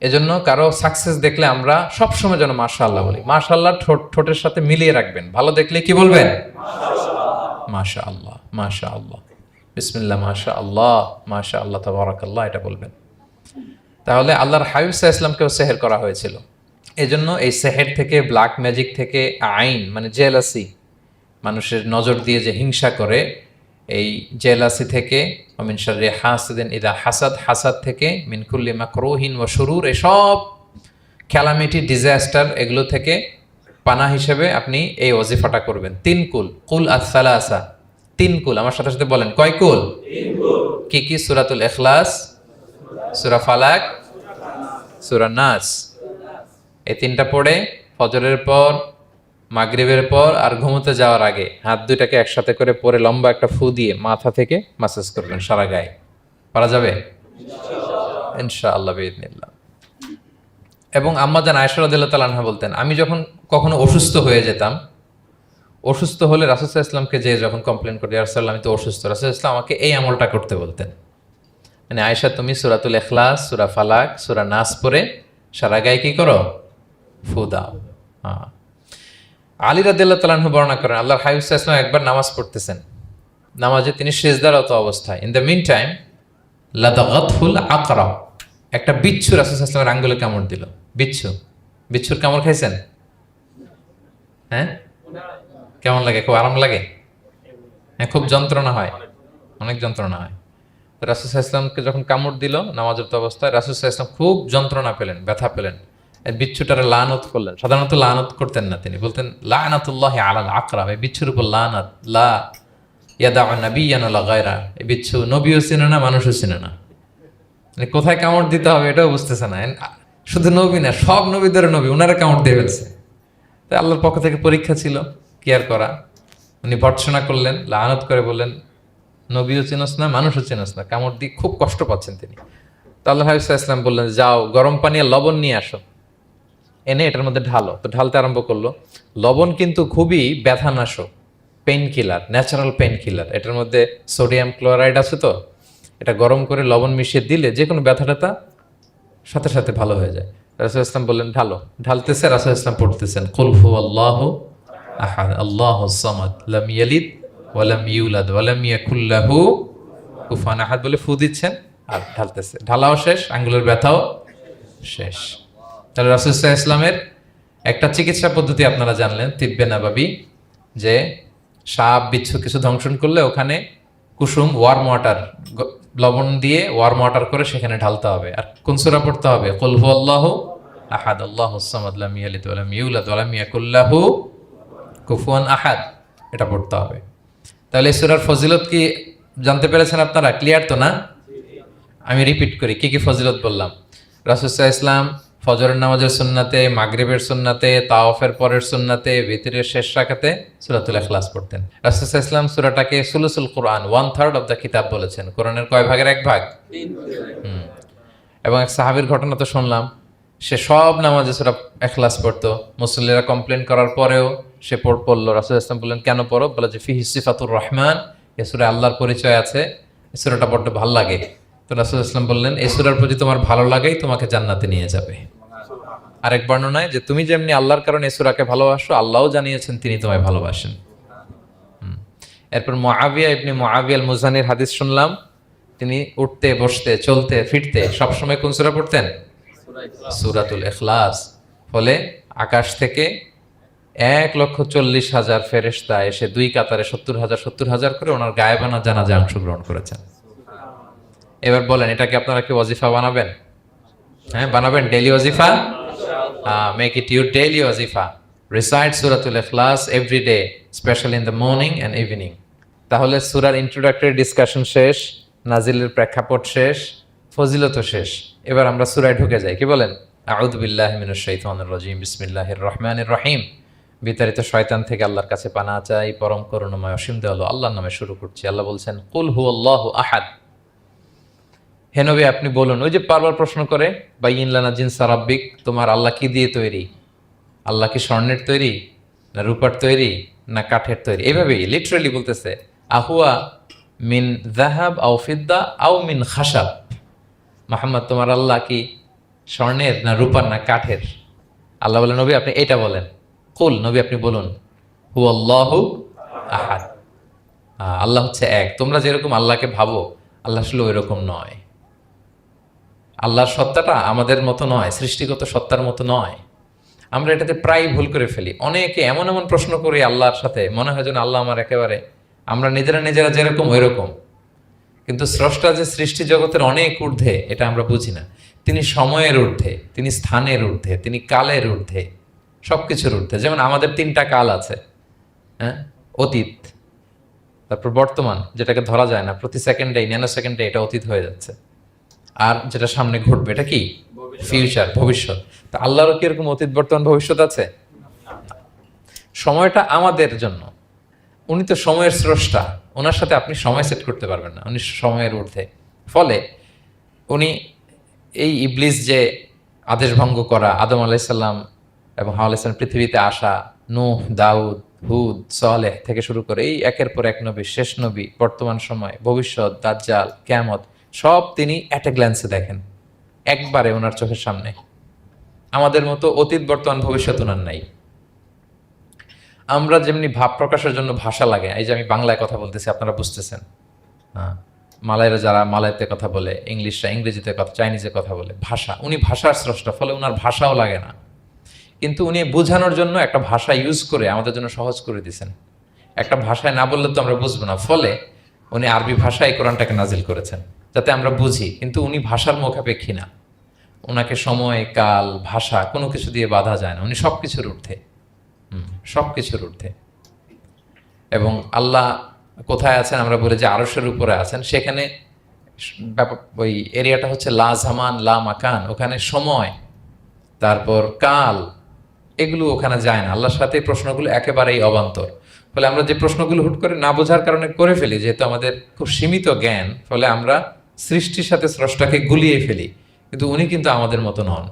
এজন্য কারো সাকসেস দেখলে আমরা সবসময় যেন মাশাআল্লাহ বলি। মাশাআল্লাহ ঠোঁটের সাথে মিলিয়ে রাখবেন। ভালো দেখলে কি বলবেন? মাশাআল্লাহ, মাশাআল্লাহ, বিসমিল্লাহ মাশাআল্লাহ, মাশাআল্লাহ, তাবারাকাল্লাহ, এটা বলবেন। তাহলে আল্লাহর হাবিব সাল্লাল্লাহু আলাইহি ওয়াসাল্লামকেও সেহের করা হয়েছিল। এজন্য এই সেহের থেকে, ব্ল্যাক ম্যাজিক থেকে, আইন মানে জেলাসি, মানুষের নজর দিয়ে যে হিংসা করে, এই জেলাসি থেকে, মিন শাররি হাসিদিন ইদা হাসাদ, হাসাদ থেকে, মিন কুল্লি মাকরুহিন ওয়া শুরুর, এসব ক্যালামিটি, ডিজাস্টার, এগুলো থেকে পানা হিসেবে আপনি এই ওয়াজিফাটা করবেন। 3 কুল, কুল আস-সালাসা, 3 কুল। আমার সাথে সাথে বলেন, কয় কুল? 3 কুল। কি কি? সূরাতুল ইখলাস, সূরা ফালাক, সূরা নাস। এই 3টা পড়ে ফজরের পর, মাগরিবের পর আর ঘুমোতে যাওয়ার আগে হাত দুইটাকে একসাথে করে পরে লম্বা একটা ফু দিয়ে মাথা থেকে মাসাজ করবেন সারা গায়ে। পারা যাবে ইনশাআল্লাহ বিইذنিল্লাহ। এবং আম্মা জান আয়েশা রাদিয়াল্লাহু তাআলা আনহা বলতেন, আমি যখন কখনো অসুস্থ হয়ে যেতাম, অসুস্থ হলে রাসূল সাল্লাল্লাহু আলাইহি ওয়াসাল্লামকে যে যখন কমপ্লেন করতে, ইয়া রাসূলুল্লাহ আমি তো অসুস্থ, রাসূল সাল্লাল্লাহু আলাইহি ওয়াসাল্লাম আমাকে এই আমলটা করতে বলতেন। মানে আয়েশা, তুমি সূরাতুল ইখলাস, সূরা ফালাক, সূরা নাস পড়ে সারা গায়ে কি করো? ফু দাও। হ্যাঁ। আলী রাদিয়াল্লাহু তাআলা আনহু বর্ণনা করেন, আল্লাহর হাবিব সাল্লাল্লাহু আলাইহি ওয়াসাল্লাম একবার নামাজ পড়তেছেন, নামাজে তিনি সিজদারত অবস্থায়, ইন দ্য মিন টাইম লাদাগাতহুল আকরা, একটা বিচ্ছু রাসূল সাল্লাল্লাহু আলাইহি ওয়াসাল্লামের আঙ্গুলে কামড় দিল। বিচ্ছু, বিচ্ছুর কামড় খাইছেন? হ্যাঁ, কেমন লাগে? খুব আরাম লাগে? হ্যাঁ, খুব যন্ত্রণা হয়, অনেক যন্ত্রণা হয়। রাসূল সাল্লাল্লাহু আলাইহি ওয়াসাল্লামকে যখন কামড় দিল নামাজরত অবস্থায়, রাসূল সাল্লাল্লাহু আলাইহি ওয়াসাল্লাম খুব যন্ত্রণা পেলেন, ব্যথা পেলেন, বিচ্ছুটারে লানত করলেন। সাধারণত লানত করতেন না, তিনি বলতেন লানাতুল্লাহি আলাল আকরাব, এই বিচ্ছুর উপর লানাত, লা ইয়াদাউ নাবিয়্যান ওয়ালা গায়রা, এই বিচ্ছু নবীও চিনে না, মানুষও চিনে না। মানে কোথায় কামড় দিতে হবে এটাও বুঝতেছে না। শুধু নবী না, সব নবীদের নবী, ওনারা কামড় দিয়ে ফেলছে। তাই আল্লাহর পক্ষ থেকে পরীক্ষা ছিল, কেয়ার করা। উনি ভর্ৎসনা করলেন, লানত করে বললেন, নবীও চিনস না, মানুষও চিনস না, কামড় দিয়ে খুব কষ্ট পাচ্ছেন তিনি। তো আল্লাহ হাবিব সাল্লাল্লাহু আলাইহি ওয়াসাল্লাম বললেন, যাও গরম পানি আর লবণ নিয়ে আসো, এনে এটার মধ্যে ঢালো। তো ঢালতে আরম্ভ করলো। লবণ কিন্তু খুবই ব্যথানাশক, pain killer, natural pain killer. এটার মধ্যে সোডিয়াম ক্লোরাইড আছে, তো এটা গরম করে লবণ মিশিয়ে দিলে যে কোনো ব্যথা ট্যাথা সাথে সাথে ভালো হয়ে যায়। রাসূল ইসলাম বললেন ঢালো। ঢালতেছে, রাসূল ইসলাম পড়তেছেন কুল হুয়াল্লাহু আহাদ আল্লাহুস সামাদ লাম ইয়ালিদ ওয়া লাম ইউলাদ ওয়া লাম ইয়াকুল লাহু কুফুয়ান আহাদ বলে ফু দিচ্ছেন আর ঢালতেছে। ঢালাও শেষ, আঙ্গুলের ব্যথাও শেষ। তাহলে রাসূল সাল্লাল্লাহু আলাইহি ওয়াসাল্লামের একটা চিকিৎসা পদ্ধতি আপনারা জানলেন, তিব্বে নাবাবী, যে সাপ বিচ্ছু কিছু ধ্বংসন করলে ওখানে কুসুম ওয়ার্ম ওয়াটার, লবণ দিয়ে ওয়ার্ম ওয়াটার করে সেখানে ঢালতে হবে। আর কোন সূরা পড়তে হবে? কুল হুয়াল্লাহু আহাদ আল্লাহুস সামাদ লাম ইয়ালিদ ওয়া লাম ইউলাদ ওয়া লাম ইয়াকুল লাহু কুফুয়ান আহাদ, এটা পড়তে হবে। তাহলে এই সূরার ফজিলত কি জানতে পেরেছেন আপনারা? ক্লিয়ার তো না? আমি রিপিট করি, কি কি ফজিলত বললাম। রাসূল সাল্লাল্লাহু আলাইহি ওয়াসাল্লাম ফজরের নামাজের সুন্নাতে, মাগরিবের সুন্নাতে, তাওয়াফের পরের সুন্নাতে, ভিতরের শেষ রাকাতে সূরাতুল ইখলাস পড়তেন। রাসূল সাল্লাল্লাহু আলাইহি ওয়াসাল্লাম সূরাটাকে সুলুসুল কোরআন, 1/3 অফ দ্য কিতাব বলেছেন। কোরআনের কয় ভাগের 1 ভাগ? 3 ভাগ। এবং এক সাহাবীর ঘটনা তো শুনলাম, সে সব নামাজে সূরা ইখলাস পড়তো। মুসল্লিরা কমপ্লেন করার পরেও সে পড়লো। রাসূল সাল্লাল্লাহু আলাইহি ওয়াসাল্লাম বললেন, কেন পড়ো? বলে যে ফিহি সিফাতুর রহমান, এই সূরায় আল্লাহর পরিচয় আছে, এই সূরাটা বড্ড ভালো লাগে। তো রাসূল সাল্লাল্লাহু আলাইহি ওয়াসাল্লাম বললেন, এই সূরার প্রতি তোমার ভালো লাগাই তোমাকে জান্নাতে নিয়ে যাবে। আরেক বর্ণনায় যে তুমি যেমনি আল্লাহর কারণে এই সূরাকে ভালোবাসো, আল্লাহও জানিয়েছেন তিনি তোমায় ভালোবাসেন। এরপর মুআবিয়া ইবনে মুআবিয়া আল মুজানির হাদিস শুনলাম, তিনি উঠতে বসতে চলতে ফিরতে সবসময় কোন সূরা পড়তেন? সূরাতুল ইখলাস। ফলে আকাশ থেকে 1,40,000 ফেরেশতা এসে 2 কাতারে 70,000 করে ওনার গায়েবানা জানাজায় অংশগ্রহণ করেছেন। এবার বলেন, এটাকে আপনারা কি ওয়াজিফা বানাবেন? হ্যাঁ, বানাবেন ডেইলি ওয়াজিফা? মেক ইট ইউর ডেইলি ওয়াজিফা। রিসাইট সূরাতুল ইখলাস every day, specially in the morning and evening. তাহলে সূরার ইন্ট্রোডাক্টরি ডিসকাশন শেষ, নাজিলের প্রেক্ষাপট শেষ, ফজিলত শেষ। এবার আমরা সূরায় ঢুকে যাই। কি বলেন? আউযু বিল্লাহি মিনাশ শাইতানির রাজীম, বিসমিল্লাহির রহমানির রহিম। বিতাড়িত শয়তান থেকে আল্লাহর কাছে পানাহ চাই, পরম করুণাময় অসীম দয়ালু আল্লাহর নামে শুরু করছি। আল্লাহ বলছেন, কুল হুয়াল্লাহু আহাদ। হে নবী আপনি বলুন। ওই যে বারবার প্রশ্ন করে, বাইয়িন লানা জিনসা রাব্বিক, তোমার আল্লাহ কি দিয়ে তৈরি? আল্লাহ কি স্বর্ণের তৈরি, না রূপার তৈরি, না কাঠের তৈরি? এইভাবেই লিটারালি বলতেছে, আহুয়া মিন যাহাব আও ফিদ্দা আও মিন খাশাব। মুহাম্মদ, তোমার আল্লাহ কি স্বর্ণের, না রূপার, না কাঠের? আল্লাহ বলেন, নবী আপনি এটা বলেন। কুল, নবী আপনি বলুন, হুয়াল্লাহু আহাদ, আল্লাহ হচ্ছে এক। তোমরা যেরকম আল্লাহকে ভাবো, আল্লাহ আসলে ওই রকম নয়। আল্লাহর সত্তাটা আমাদের মতো নয়, সৃষ্টিগত সত্তার মতো নয়। আমরা এটাতে প্রায় ভুল করে ফেলি। অনেকে এমন এমন প্রশ্ন করি আল্লাহর সাথে, মনে হয় যেন আল্লাহ আমার একেবারে, আমরা নিজেরা যেরকম ওইরকম। কিন্তু স্রষ্টা যে সৃষ্টি জগতের অনেক ঊর্ধ্বে, এটা আমরা বুঝি না। তিনি সময়ের ঊর্ধ্বে, তিনি স্থানের ঊর্ধ্বে, তিনি কালের ঊর্ধ্বে, সবকিছুর ঊর্ধ্বে। যেমন আমাদের 3টা কাল আছে, হ্যাঁ, অতীত, তারপর বর্তমান, যেটাকে ধরা যায় না, প্রতি সেকেন্ডে, ন্যানো সেকেন্ডে এটা অতীত হয়ে যাচ্ছে, আর যেটা সামনে ঘটবে এটা কি ফিউচার, ভবিষ্যৎ। তা আল্লাহরও কি এরকম অতীত বর্তমান ভবিষ্যৎ আছে? সময়টা আমাদের জন্য, উনি তো সময়ের স্রষ্টা, ওনার সাথে আপনি সময় সেট করতে পারবেন না, উনি সময়ের ঊর্ধ্বে। ফলে উনি এই ইবলিস যে আদেশ ভঙ্গ করা, আদম আলাইসাল্লাম এবং হাওয়া আলাইসাল্লাম পৃথিবীতে আসা, নূহ, দাউদ, হুদ, সালেহ থেকে শুরু করে এই একের পর এক নবী, শেষ নবী, বর্তমান সময়, ভবিষ্যৎ, দাজ্জাল, কিয়ামত, সব তিনি অ্যাট এ গ্ল্যান্সে দেখেন, একবারে ওনার চোখের সামনে। আমাদের মতো অতীত বর্তমান ভবিষ্যৎ ওনার নাই। আমরা যেমনি ভাব প্রকাশের জন্য ভাষা লাগে, এই যে আমি বাংলায় কথা বলতেছি আপনারা বুঝতেছেন, হ্যাঁ, মালাইরা যারা মালাইতে কথা বলে, ইংলিশরা ইংরেজিতে কথা, চাইনিজে কথা বলে, ভাষা, উনি ভাষার স্রষ্টা, ফলে ওনার ভাষাও লাগে না। কিন্তু উনি বোঝানোর জন্য একটা ভাষা ইউজ করে আমাদের জন্য সহজ করে দিয়েছেন। একটা ভাষায় না বললে তো আমরা বুঝবো না, ফলে উনি আরবি ভাষায় কোরআনটাকে নাজিল করেছেন যাতে আমরা বুঝি। কিন্তু উনি ভাষার মুখাপেক্ষী না, ওনাকে সময়, কাল, ভাষা কোনো কিছু দিয়ে বাধা যায় না, উনি সব কিছুর ঊর্ধ্বে, সব কিছুর ঊর্ধ্বে। এবং আল্লাহ কোথায় আছেন আমরা বলি যে আরশের উপরে আছেন, সেখানে ওই এরিয়াটা হচ্ছে লা জামান লা মাকান, ওখানে সময়, তারপর কাল, এগুলো ওখানে যায় না। আল্লাহর সাথে এই প্রশ্নগুলো একেবারেই অবান্তর। ফলে আমরা যে প্রশ্নগুলো হুট করে না বোঝার কারণে করে ফেলি, যেহেতু আমাদের খুব সীমিত জ্ঞান, ফলে আমরা সৃষ্টির সাথে স্রষ্টাকে গুলিয়ে ফেলি। কিন্তু উনি কিন্তু আমাদের মতো নন।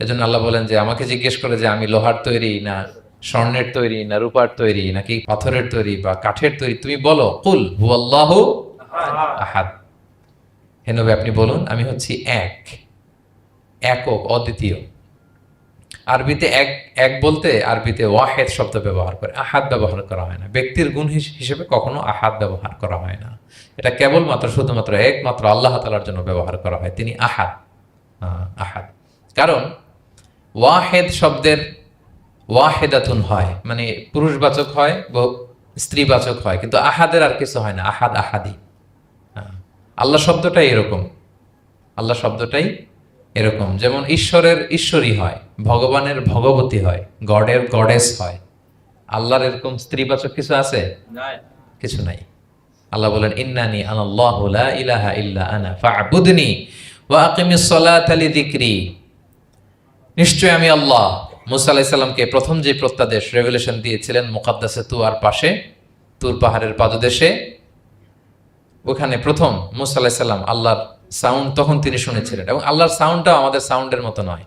এজন্য আল্লাহ বলেন যে আমাকে জিজ্ঞেস করে যে আমি লোহার তৈরি না স্বর্ণের তৈরি না রূপার তৈরি নাকি পাথরের তৈরি বা কাঠের তৈরি, তুমি বলো কুল হুয়াল্লাহু আহাদ, হে নবী আপনি বলুন আমি হচ্ছি এক, একক, অদ্বিতীয়। আরবিতে এক এক বলতে আরবিতে ওয়াহেদ শব্দ ব্যবহার করে, আহাদ ব্যবহার করা হয় না। ব্যক্তির গুণ হিসেবে কখনো আহাদ ব্যবহার করা হয় না। এটা কেবলমাত্র শুধুমাত্র একমাত্র আল্লাহ তাআলার জন্য ব্যবহার করা হয়, তিনি আহাদ। আহাদ কারণ ওয়াহেদ শব্দের ওয়াহেদাতুন হয়, মানে পুরুষবাচক হয়, স্ত্রীবাচক হয়, কিন্তু আহাদের আর কিছু হয় না, আহাদ আহাদি। আল্লাহ শব্দটাই এরকম, আল্লাহ শব্দটাই এরকম। যেমন ঈশ্বরের ঈশ্বরী হয়, ভগবানের ভগবতী হয়, গডের গডেস হয়। আল্লাহর এরকম স্ত্রীবাচক কিছু আছে? কিছু নাই। আল্লাহ বলেন ইন্নানি আনাল্লাহু লা ইলাহা ইল্লা আনা ফা'বুদনি ওয়া আকিমিস সালাতা লিযিকরি, নিশ্চয় আমি আল্লাহ। মুসা আলাইহিস সালামকে প্রথম যে প্রত্যাদেশ রেভেলেশন দিয়েছিলেন মুকাদ্দাসে তুয়ার পাশে, তুর পাহাড়ের পাদদেশে, ওখানে প্রথম মুসা আলাইহিস সালাম আল্লাহর সাউন্ড তখন তিনি শুনেছিলেন। এবং আল্লাহর সাউন্ডটাও আমাদের সাউন্ডের মতো নয়।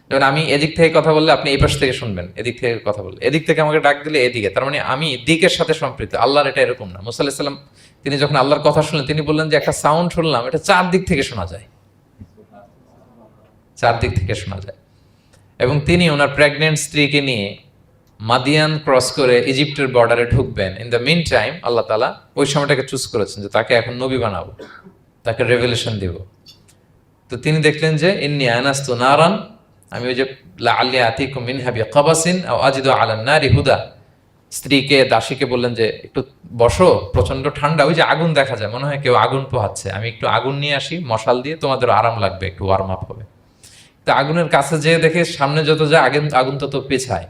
যেমন আমি এদিক থেকে কথা বললে আপনি এই পাশ থেকে শুনবেন, এদিক থেকে কথা বললে, এদিক থেকে আমাকে ডাক দিলে এদিকে, তার মানে আমি দিকের সাথে সম্পৃক্ত। আল্লাহর এটা এরকম না। মুসা আলাইহিস সালাম তিনি যখন আল্লাহর কথা শুনলেন, তিনি বললেন যে একটা সাউন্ড শুনলাম, এটা 4 দিক থেকে শোনা যায়, 4 দিক থেকে শোনা যায়। এবং তিনি ওনার প্রেগনেন্ট স্ত্রীকে নিয়ে মাদিয়ান ক্রস করে ইজিপ্টের বর্ডারে ঢুকবেন। ইন দ্য মিন টাইম আল্লাহ তাআলা ওই সময়টাকে চুজ করেছেন যে তাকে এখন নবী বানাবো, তাকে রেভেলেশন দিব। তো তিনি দেখলেন যে ইন্নী আনাস্তু নারান, আমি ওই যে লাআল্লি আতিকুম মিনহা বিকাবাসিন আও আজিদু আলান নারি হুদা, স্ত্রীকে, দাসীকে বললেন যে একটু বসো, প্রচন্ড ঠান্ডা, ওই যে আগুন দেখা যায়, মনে হয় কেউ আগুন পোহাচ্ছে, আমি একটু আগুন নিয়ে আসি মশাল দিয়ে, তোমাদের আরাম লাগবে, একটু ওয়ার্ম আপ হবে। তো আগুনের কাছে যেয়ে দেখে সামনে যত যায় আগুন তত পেছায়।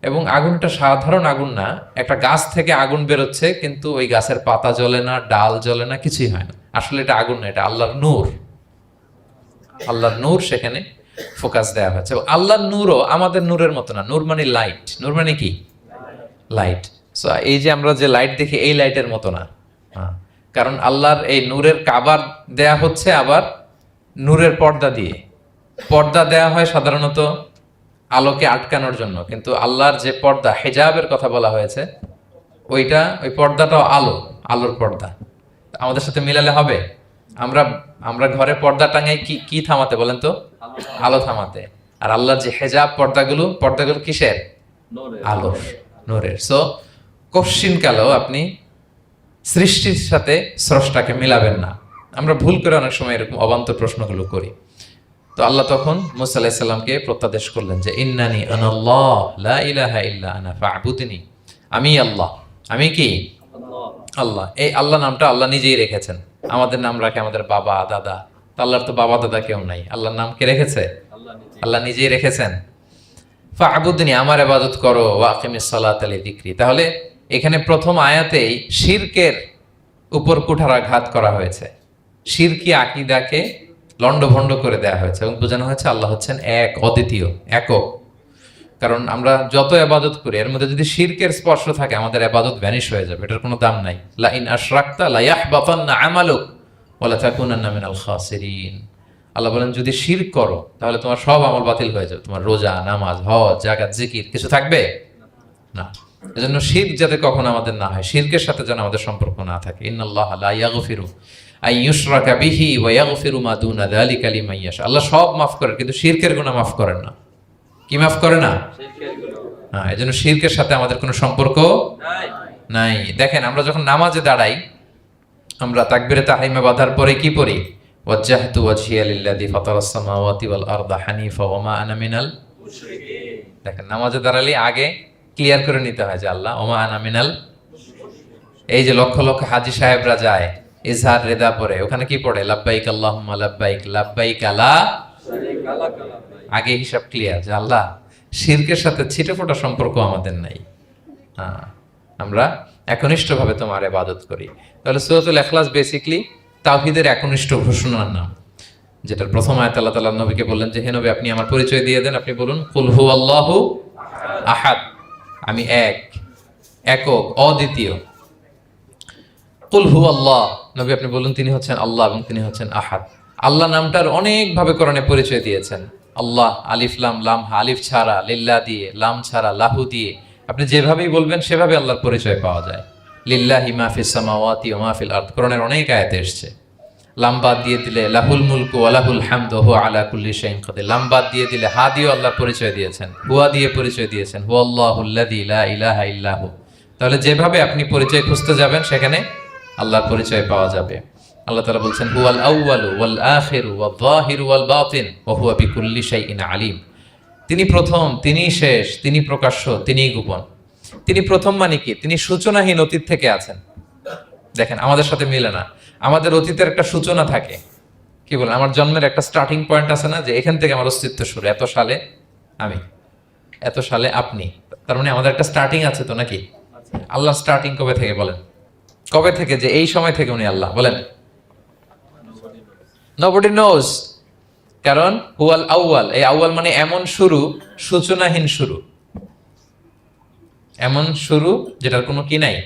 এবং আগুনটা সাধারণ আগুন না, একটা গাছ থেকে আগুন বেরোচ্ছে, কিন্তু ওই গাছের পাতা জ্বলে না, ডাল জ্বলে না, কিছুই হয় না। আসলে এটা আগুন না, এটা আল্লাহর নূর। আল্লাহর নূর সেখানে ফোকাস দেওয়া হয়েছে। আল্লাহর নূরও আমাদের নূরের মতো না। নূর মানে লাইট, নূর মানে কি লাইট। সো এই যে আমরা যে লাইট দেখি এই লাইটের মতো না, কারণ আল্লাহর এই নূরের কাবার দেয়া হচ্ছে আবার নূরের পর্দা দিয়ে। পর্দা দেয়া হয় সাধারণত আলোকে আটকানোর জন্য, কিন্তু আল্লাহর যে পর্দা, হিজাবের কথা বলা হয়েছে, ওই পর্দাটাও আলোর পর্দা। আমাদের সাথে মিলালে হবে? আমরা ঘরে পর্দা টাঙাই কি থামাতে বলেন তো? আলো থামাতে। আর আল্লাহর যে হিজাব পর্দাগুলো কিসের? আলোর, নূরের। সো কশ্চিন কালেও আপনি সৃষ্টির সাথে স্রষ্টাকে মিলাবেন না। আমরা ভুল করে অনেক সময় এরকম অবান্তর প্রশ্নগুলো করি। তো আল্লাহ তখন মুসা আলাইহিস সালামকে প্রত্যাদেশ করলেন যে ইন্নানি আনাল্লাহ লা ইলাহা ইল্লা আনা ফা'বুদনি, আমি আল্লাহ, আমি কি আল্লাহ। এই আল্লাহ নামটা আল্লাহ নিজেই রেখেছেন। আমাদের নাম রাখে আমাদের বাবা দাদা, তো আল্লাহর তো বাবা দাদা কেউ নাই, আল্লাহর নাম কে রেখেছে? আল্লাহ নিজেই রেখেছেন। ফা'বুদনি, আমার ইবাদত করো, ওয়া আকিমিস সালাতা লিযিকরি। তাহলে এখানে প্রথম আয়াতেই শিরকের উপর কুঠারাঘাত করা হয়েছে, শিরকি আকীদাকে লন্ডভন্ড করে দেয়া হয়েছে এবং বোঝানো হয়েছে আল্লাহ হচ্ছেন এক, অদ্বিতীয়, একক। কারণ আমরা যত ইবাদত করি এর মধ্যে যদি শিরকের স্পর্শ থাকে আমাদের ইবাদত ভ্যানিশ হয়ে যাবে, এটার কোনো দাম নাই। লা ইন আশরাকতা লা ইয়াহবাতান্না আমালুক ওয়া লা তাকুনান্না মিনাল খাসিরিন। আল্লাহ বলেন যদি শিরক করো তাহলে তোমার সব আমল বাতিল হয়ে যাবে, তোমার রোজা, নামাজ, হজ, যাকাত, জিকির কিছু থাকবে না। এজন্য শিরক যাতে কখনো আমাদের না হয়, শিরকের সাথে যেন আমাদের সম্পর্ক না থাকে। ইন্নাল্লাহা লা ইয়াগফিরু আন ইউশরাকা বিহি ওয়া ইয়াগফিরু মা দুনা যালিকা লিমান ইয়াশা। আল্লাহ সব মাফ করেন কিন্তু শিরকের গুনাহ মাফ করেন না। কি মাফ করে না? হ্যাঁ, এজন্য শিরকের সাথে আমাদের কোনো সম্পর্ক নাই। দেখেন আমরা যখন নামাজে দাঁড়াই আমরা তাকবীরে তাহরিমে বাঁধার পরে কি পড়ি? ওয়াজ্জাহতু ওয়াজহিয়া লিল্লাযী ফাতারাস সামাওয়াতি ওয়াল আরদা হানিফা ওয়া মা আনা মিনাল মুশরিকিন। দেখেন নামাজে দাঁড়ালে আগে ক্লিয়ার করে নিতে হয় যে আল্লাহ ওয়া মা আনা মিনাল। এই যে লক্ষ লক্ষ হাজী সাহেবরা যায় ইজহার রিদা পড়ে, ওখানে কি পড়ে? লাব্বাইক আল্লাহুম্মা লাব্বাইক লাব্বাইক লা শারীকা লাক লাব্বাইক। আগে হিসাব ক্লিয়ার যে আল্লাহ শিরকের সাথে ছিটেফোঁটা সম্পর্ক আমাদের নাই। আমরা একনিষ্ঠভাবে তোমার ইবাদত করি। তাহলে সূরাতুল ইখলাস বেসিক্যালি তাওহীদের একনিষ্ঠ ঘোষণার নাম, যেটার প্রথম আয়াত আল্লাহ তাআলা নবীকে বললেন যে হে নবী আপনি আমার পরিচয় দিয়ে দেন, আপনি বলুন কুল হুয়াল্লাহু আহাদ, আমি এক, একক, অদ্বিতীয়। কুল হুয়াল্লাহ, নবী আপনি বলুন তিনি হচ্ছেন আল্লাহ এবং তিনি হচ্ছেন আহাদ। আল্লাহ নামটার অনেক ভাবে কোরআনে পরিচয় দিয়েছেন। আল্লাহ আলিফ লাম লাম, আলিফ ছাড়া, লিল্লাহ দিয়ে, লাম ছাড়া, লাহু দিয়ে, আপনি যেভাবেই বলবেন সেভাবে আল্লাহর পরিচয় পাওয়া যায়। লিল্লাহি মা ফিস সামাওয়াতি ওয়া মা ফিল আরদ, কোরআনের অনেক আয়াতে এসেছে। লাম বাদ দিয়ে দিলে লাহুল মুলকু ওয়া লাহুল হামদু ওয়া হুয়া আলা কুল্লি শাইইন কাদির। লাম বাদ দিয়ে দিলে হা দিয়ে আল্লাহর পরিচয় দিয়েছেন, হুয়া দিয়ে পরিচয় দিয়েছেন, হুয়াল্লাহুল্লাযী লা ইলাহা ইল্লাহু। তাহলে যেভাবে আপনি পরিচয় খুঁজতে যাবেন সেখানে আল্লাহর পরিচয় পাওয়া যাবে। আল্লাহ তাআলা বলছেন হুয়াল আউয়ালু ওয়াল আখিরু ওয়াল যাহিরু ওয়াল বাতিন ওয়া হুয়া বিকুল্লি শাইইন আলিম। তিনি প্রথম, তিনি শেষ, তিনি প্রকাশ্য, তিনি গোপন। তিনি প্রথম মানে কি? তিনি সূচনাহীন অতীত থেকে আছেন। দেখেন আমাদের সাথে মিলে না, আমাদের অতীতের একটা সূচনা থাকে। কি বলেন? আমার জন্মের একটা স্টার্টিং পয়েন্ট আছে না, যে এখান থেকে আমার অস্তিত্ব শুরু, এত সালে আমি, এত সালে আপনি। তার মানে আমাদের একটা স্টার্টিং আছে তো নাকি? আল্লাহ স্টার্টিং কবে থেকে বলেন? কবে থেকে যে এই সময় থেকে উনি আল্লাহ বলেন? Nobody knows. কারণ হুয়াল আউয়াল, এই আউয়াল মানে এমন শুরু, সূচনাহীন শুরু, এমন শুরু যেটার কোনো কি নাই,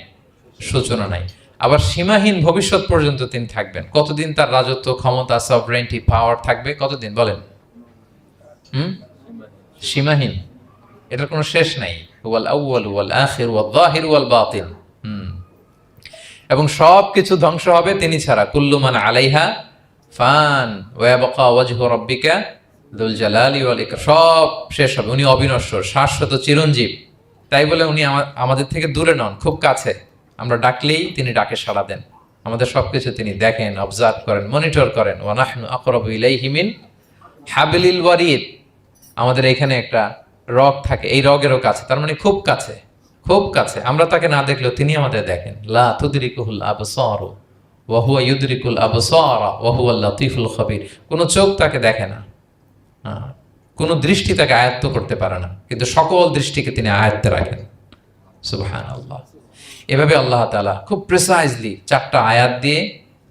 সূচনা নাই। আবার সীমাহীন ভবিষ্যৎ পর্যন্ত তিনি থাকবেন। কতদিন তার রাজত্ব, ক্ষমতা, সভরেন্টি, পাওয়ার থাকবে? কতদিন বলেন? সীমাহীন, এটার কোনো শেষ নাই। হুয়াল আউয়াল ওয়াল আখির ওয়াল যাহির ওয়াল বাতিন। এবং সব কিছু ধ্বংস হবে তিনি ছাড়া। কুল্লু মান আলাইহা ফান ওয়া ইয়াবকা ওয়াজহু রাব্বিকা যুল জালালি ওয়াল ইকরাম। সব শেষ হবে, উনি অবিনশ্বর, শাশ্বত, চিরঞ্জীব। তাই বলে উনি আমাদের থেকে দূরে নন, খুব কাছে। আমরা ডাকলেই তিনি ডাকে সাড়া দেন। আমাদের সবকিছু তিনি দেখেন, অবজার্ভ করেন, মনিটর করেন। ওয়া নাহনু আকরাবু ইলাইহি মিন হাবলিল ওয়ারিদ। আমাদের এখানে একটা রগ থাকে, এই রগেরও কাছে, তার মানে খুব কাছে, খুব কাছে। আমরা তাকে না দেখলেও তিনি আমাদের দেখেন। লা তুদরিকুহুল আবসার ওয়া হুয়া ইউদরিকুল আবসার ওয়া হুয়াল লাতীফুল খবীর। কোনো চোখ তাকে দেখে না, কোনো দৃষ্টি তাকে আয়ত্ত করতে পারে না, কিন্তু সকল দৃষ্টিকে তিনি আয়ত্তে রাখেন। সুবহানাল্লাহ। এভাবে আল্লাহ তাআলা খুব প্রিসাইজলি 4টা আয়াত দিয়ে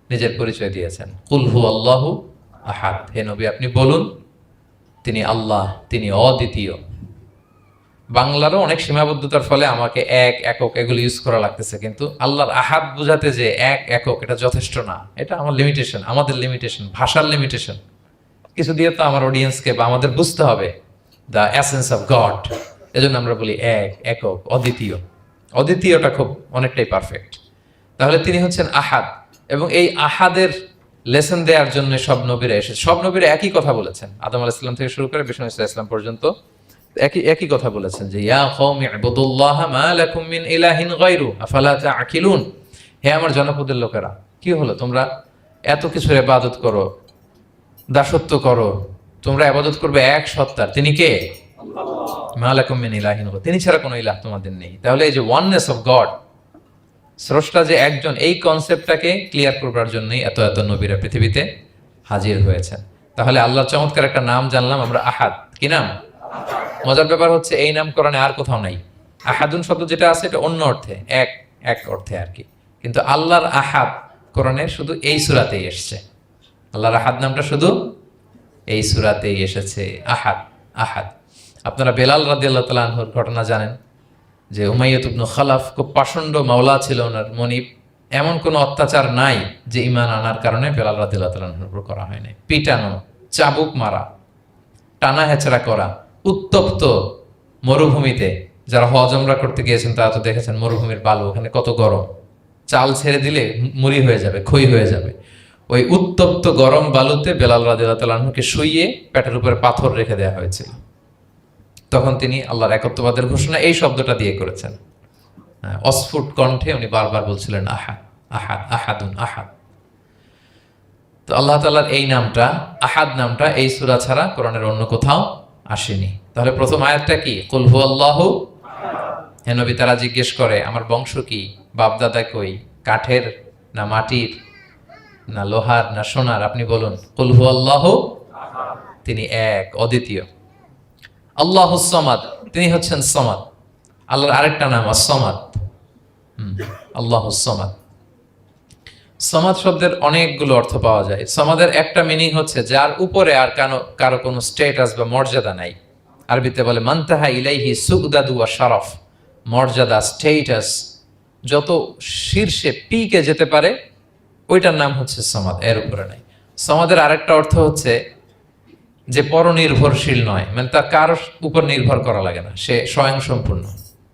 নিজের পরিচয় দিয়েছেন। কুল হুয়াল্লাহু আহাদ, হে নবী আপনি বলুন তিনি আল্লাহ, তিনি অদ্বিতীয়। বাংলারও অনেক সীমাবদ্ধতার ফলে আমাকে এক, একক এগুলো ইউজ করা লাগতেছে, কিন্তু আল্লাহর আহাদ বোঝাতে যে এক, একক, এটা যথেষ্ট না। এটা আমার লিমিটেশন, আমাদের লিমিটেশন, ভাষার লিমিটেশন। কিছু দিয়ে তো আমার অডিয়েন্সকে বা আমাদের বুঝতে হবে দ্য এসেন্স অফ গড। এজন্য আমরা বলি এক, একক, অদ্বিতীয়। অদ্বিতীয়টা খুব অনেকটাই পারফেক্ট। তাহলে তিনি হচ্ছেন আহাদ, এবং এই আহাদের লেসন দেওয়ার জন্য সব নবীরা এসেছে। সব নবীরা একই কথা বলেছেন, আদম আলাইহিস সালাম থেকে শুরু করে বিষ্ণু ইসা ইসলাম পর্যন্ত একই কথা বলেছেন যে ইয়া কওমি ইবুদুল্লাহ মা লাকুম মিন ইলাহিন গায়রু আফালা তাআকিলুন। হে আমার জনপদের লোকেরা, কি হলো তোমরা এত কিছুর ইবাদত করো, দাসত্ব করো, তোমরা ইবাদত করবে এক সত্তার, তিনি কে? মা লাকুম মিন ইলাহিন গায়রুহু, তিনি ছাড়া কোনো ইলাহ তোমাদের নেই। তাহলে এই যে ওয়াননেস অফ গড, স্রষ্টা যে একজন, এই কনসেপ্টটাকে ক্লিয়ার করবার জন্যই এত এত নবীরা পৃথিবীতে হাজির হয়েছেন। তাহলে আল্লাহর চমৎকার একটা নাম জানলাম আমরা, আহাদ। কি নাম? মজার ব্যাপার হচ্ছে এই নাম কোরআনে আর কোথাও নাই। আহাদুন শব্দ যেটা আছে এটা অন্য অর্থে, এক এক অর্থে আর কি, কিন্তু আল্লাহর আহাদ কোরআনে শুধু এই সূরাতেই এসেছে। আল্লাহর আহাদ নামটা শুধু এই সূরাতেই এসেছে, আহাদ আহাদ। আপনারা বেলাল রাদিয়াল্লাহু তাআলা আনহুর ঘটনা জানেন, যে উমাইয়া ইবনে খালাফ খুব পাষণ্ড মাওলা ছিল ওনার, মনিব। এমন কোনো অত্যাচার নাই যে ঈমান আনার কারণে বেলাল রাদিয়াল্লাহু তাআলার উপর করা হয় নাই। পিটানো, চাবুক মারা, টানা হেচড়া করা, উত্তপ্ত মরুভূমিতে, যারা হজ ওমরা করতে গিয়েছেন তারা তো দেখেছেন মরুভূমির বালু, ওখানে কত গরম, চাল ছেড়ে দিলে মুড়ি হয়ে যাবে, খই হয়ে যাবে। ওই উত্তপ্ত গরম বালুতে বেলাল রাদিয়াল্লাহু তাআলা আনহুকে শুইয়ে পেটের উপরে পাথর রেখে দেওয়া হয়েছিল। তখন তিনি আল্লাহর একত্ববাদের ঘোষণা এই শব্দটা দিয়ে করেছেন। অস্ফুট কণ্ঠে উনি বারবার বলছিলেন আহাদ আহাদ আহাদুন আহাদ। তো আল্লাহ তাআলার এই নামটা, আহাদ নামটা, এই সূরা ছাড়া কোরআনের অন্য কোথাও আসেনি। তাহলে প্রথম আয়াতটা কি? কুল হুয়াল্লাহু। হে নবী, তারা জিজ্ঞেস করে আমার বংশ কি, বাপদাদা কই, কাঠের না মাটির না লোহার না সোনার, আপনি বলুন কুল হুয়াল্লাহু, তিনি এক, অদ্বিতীয়। আল্লাহুস সামাদ, তিনি হচ্ছেন সামাদ। আল্লাহর আরেকটা নাম আস-সামাদ, আল্লাহুস সামাদ। সামাদ শব্দের অনেকগুলো অর্থ পাওয়া যায়। সামাদের একটা মিনিং হচ্ছে যার উপরে আর কারো কোনো স্ট্যাটাস বা মর্যাদা নাই। আরবিতে বলে মানতাহা ইলাইহি সুগদাদু ওয়া শারাফ, মর্যাদা, স্ট্যাটাস, যত শীর্ষে পিকে যেতে পারে ওইটার নাম হচ্ছে সামাদ, এর উপরে নাই। সামাদের আরেকটা অর্থ হচ্ছে যে পরনির্ভরশীল নয়, মানে তার কারোর উপর নির্ভর করা লাগে না, সে স্বয়ংসম্পূর্ণ।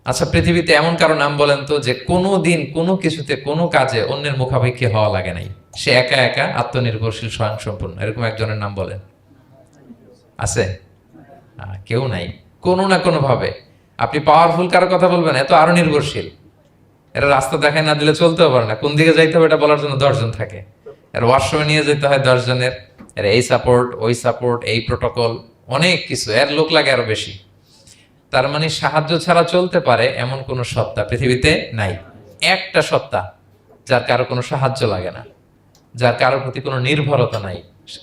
আচ্ছা, পৃথিবীতে এমন কারো নাম বলেন তো যে কোনো দিন কোনো কিছুতে কোনো কাজে অন্যের মুখাপেক্ষী হওয়া লাগে নাই, সে একা একা আত্মনির্ভরশীল, স্বয়ংসম্পূর্ণ, এরকম একজনের নাম বলেন। আছে? কেউ নাই। কোনো না কোনো ভাবে আপনি পাওয়ারফুল কারো কথা বলবেন, এত আরো নির্ভরশীল, এরা রাস্তা দেখায় না দিলে চলতেও পারে না, কোন দিকে যাইতে হবে এটা বলার জন্য 10 জন থাকে, এর ওয়াশরুমে নিয়ে যেতে হয় 10 জনের, এর এই সাপোর্ট ওই সাপোর্ট, এই প্রোটোকল, অনেক কিছু, এর লোক লাগে আরো বেশি। তার মানে সাহায্য ছাড়া চলতে পারে এমন কোন সত্তা পৃথিবীতে নাই। একটা সত্তা যার কারো কোনো সাহায্য লাগে না, যার কারোর প্রতি কোনো নির্ভরতা নাই,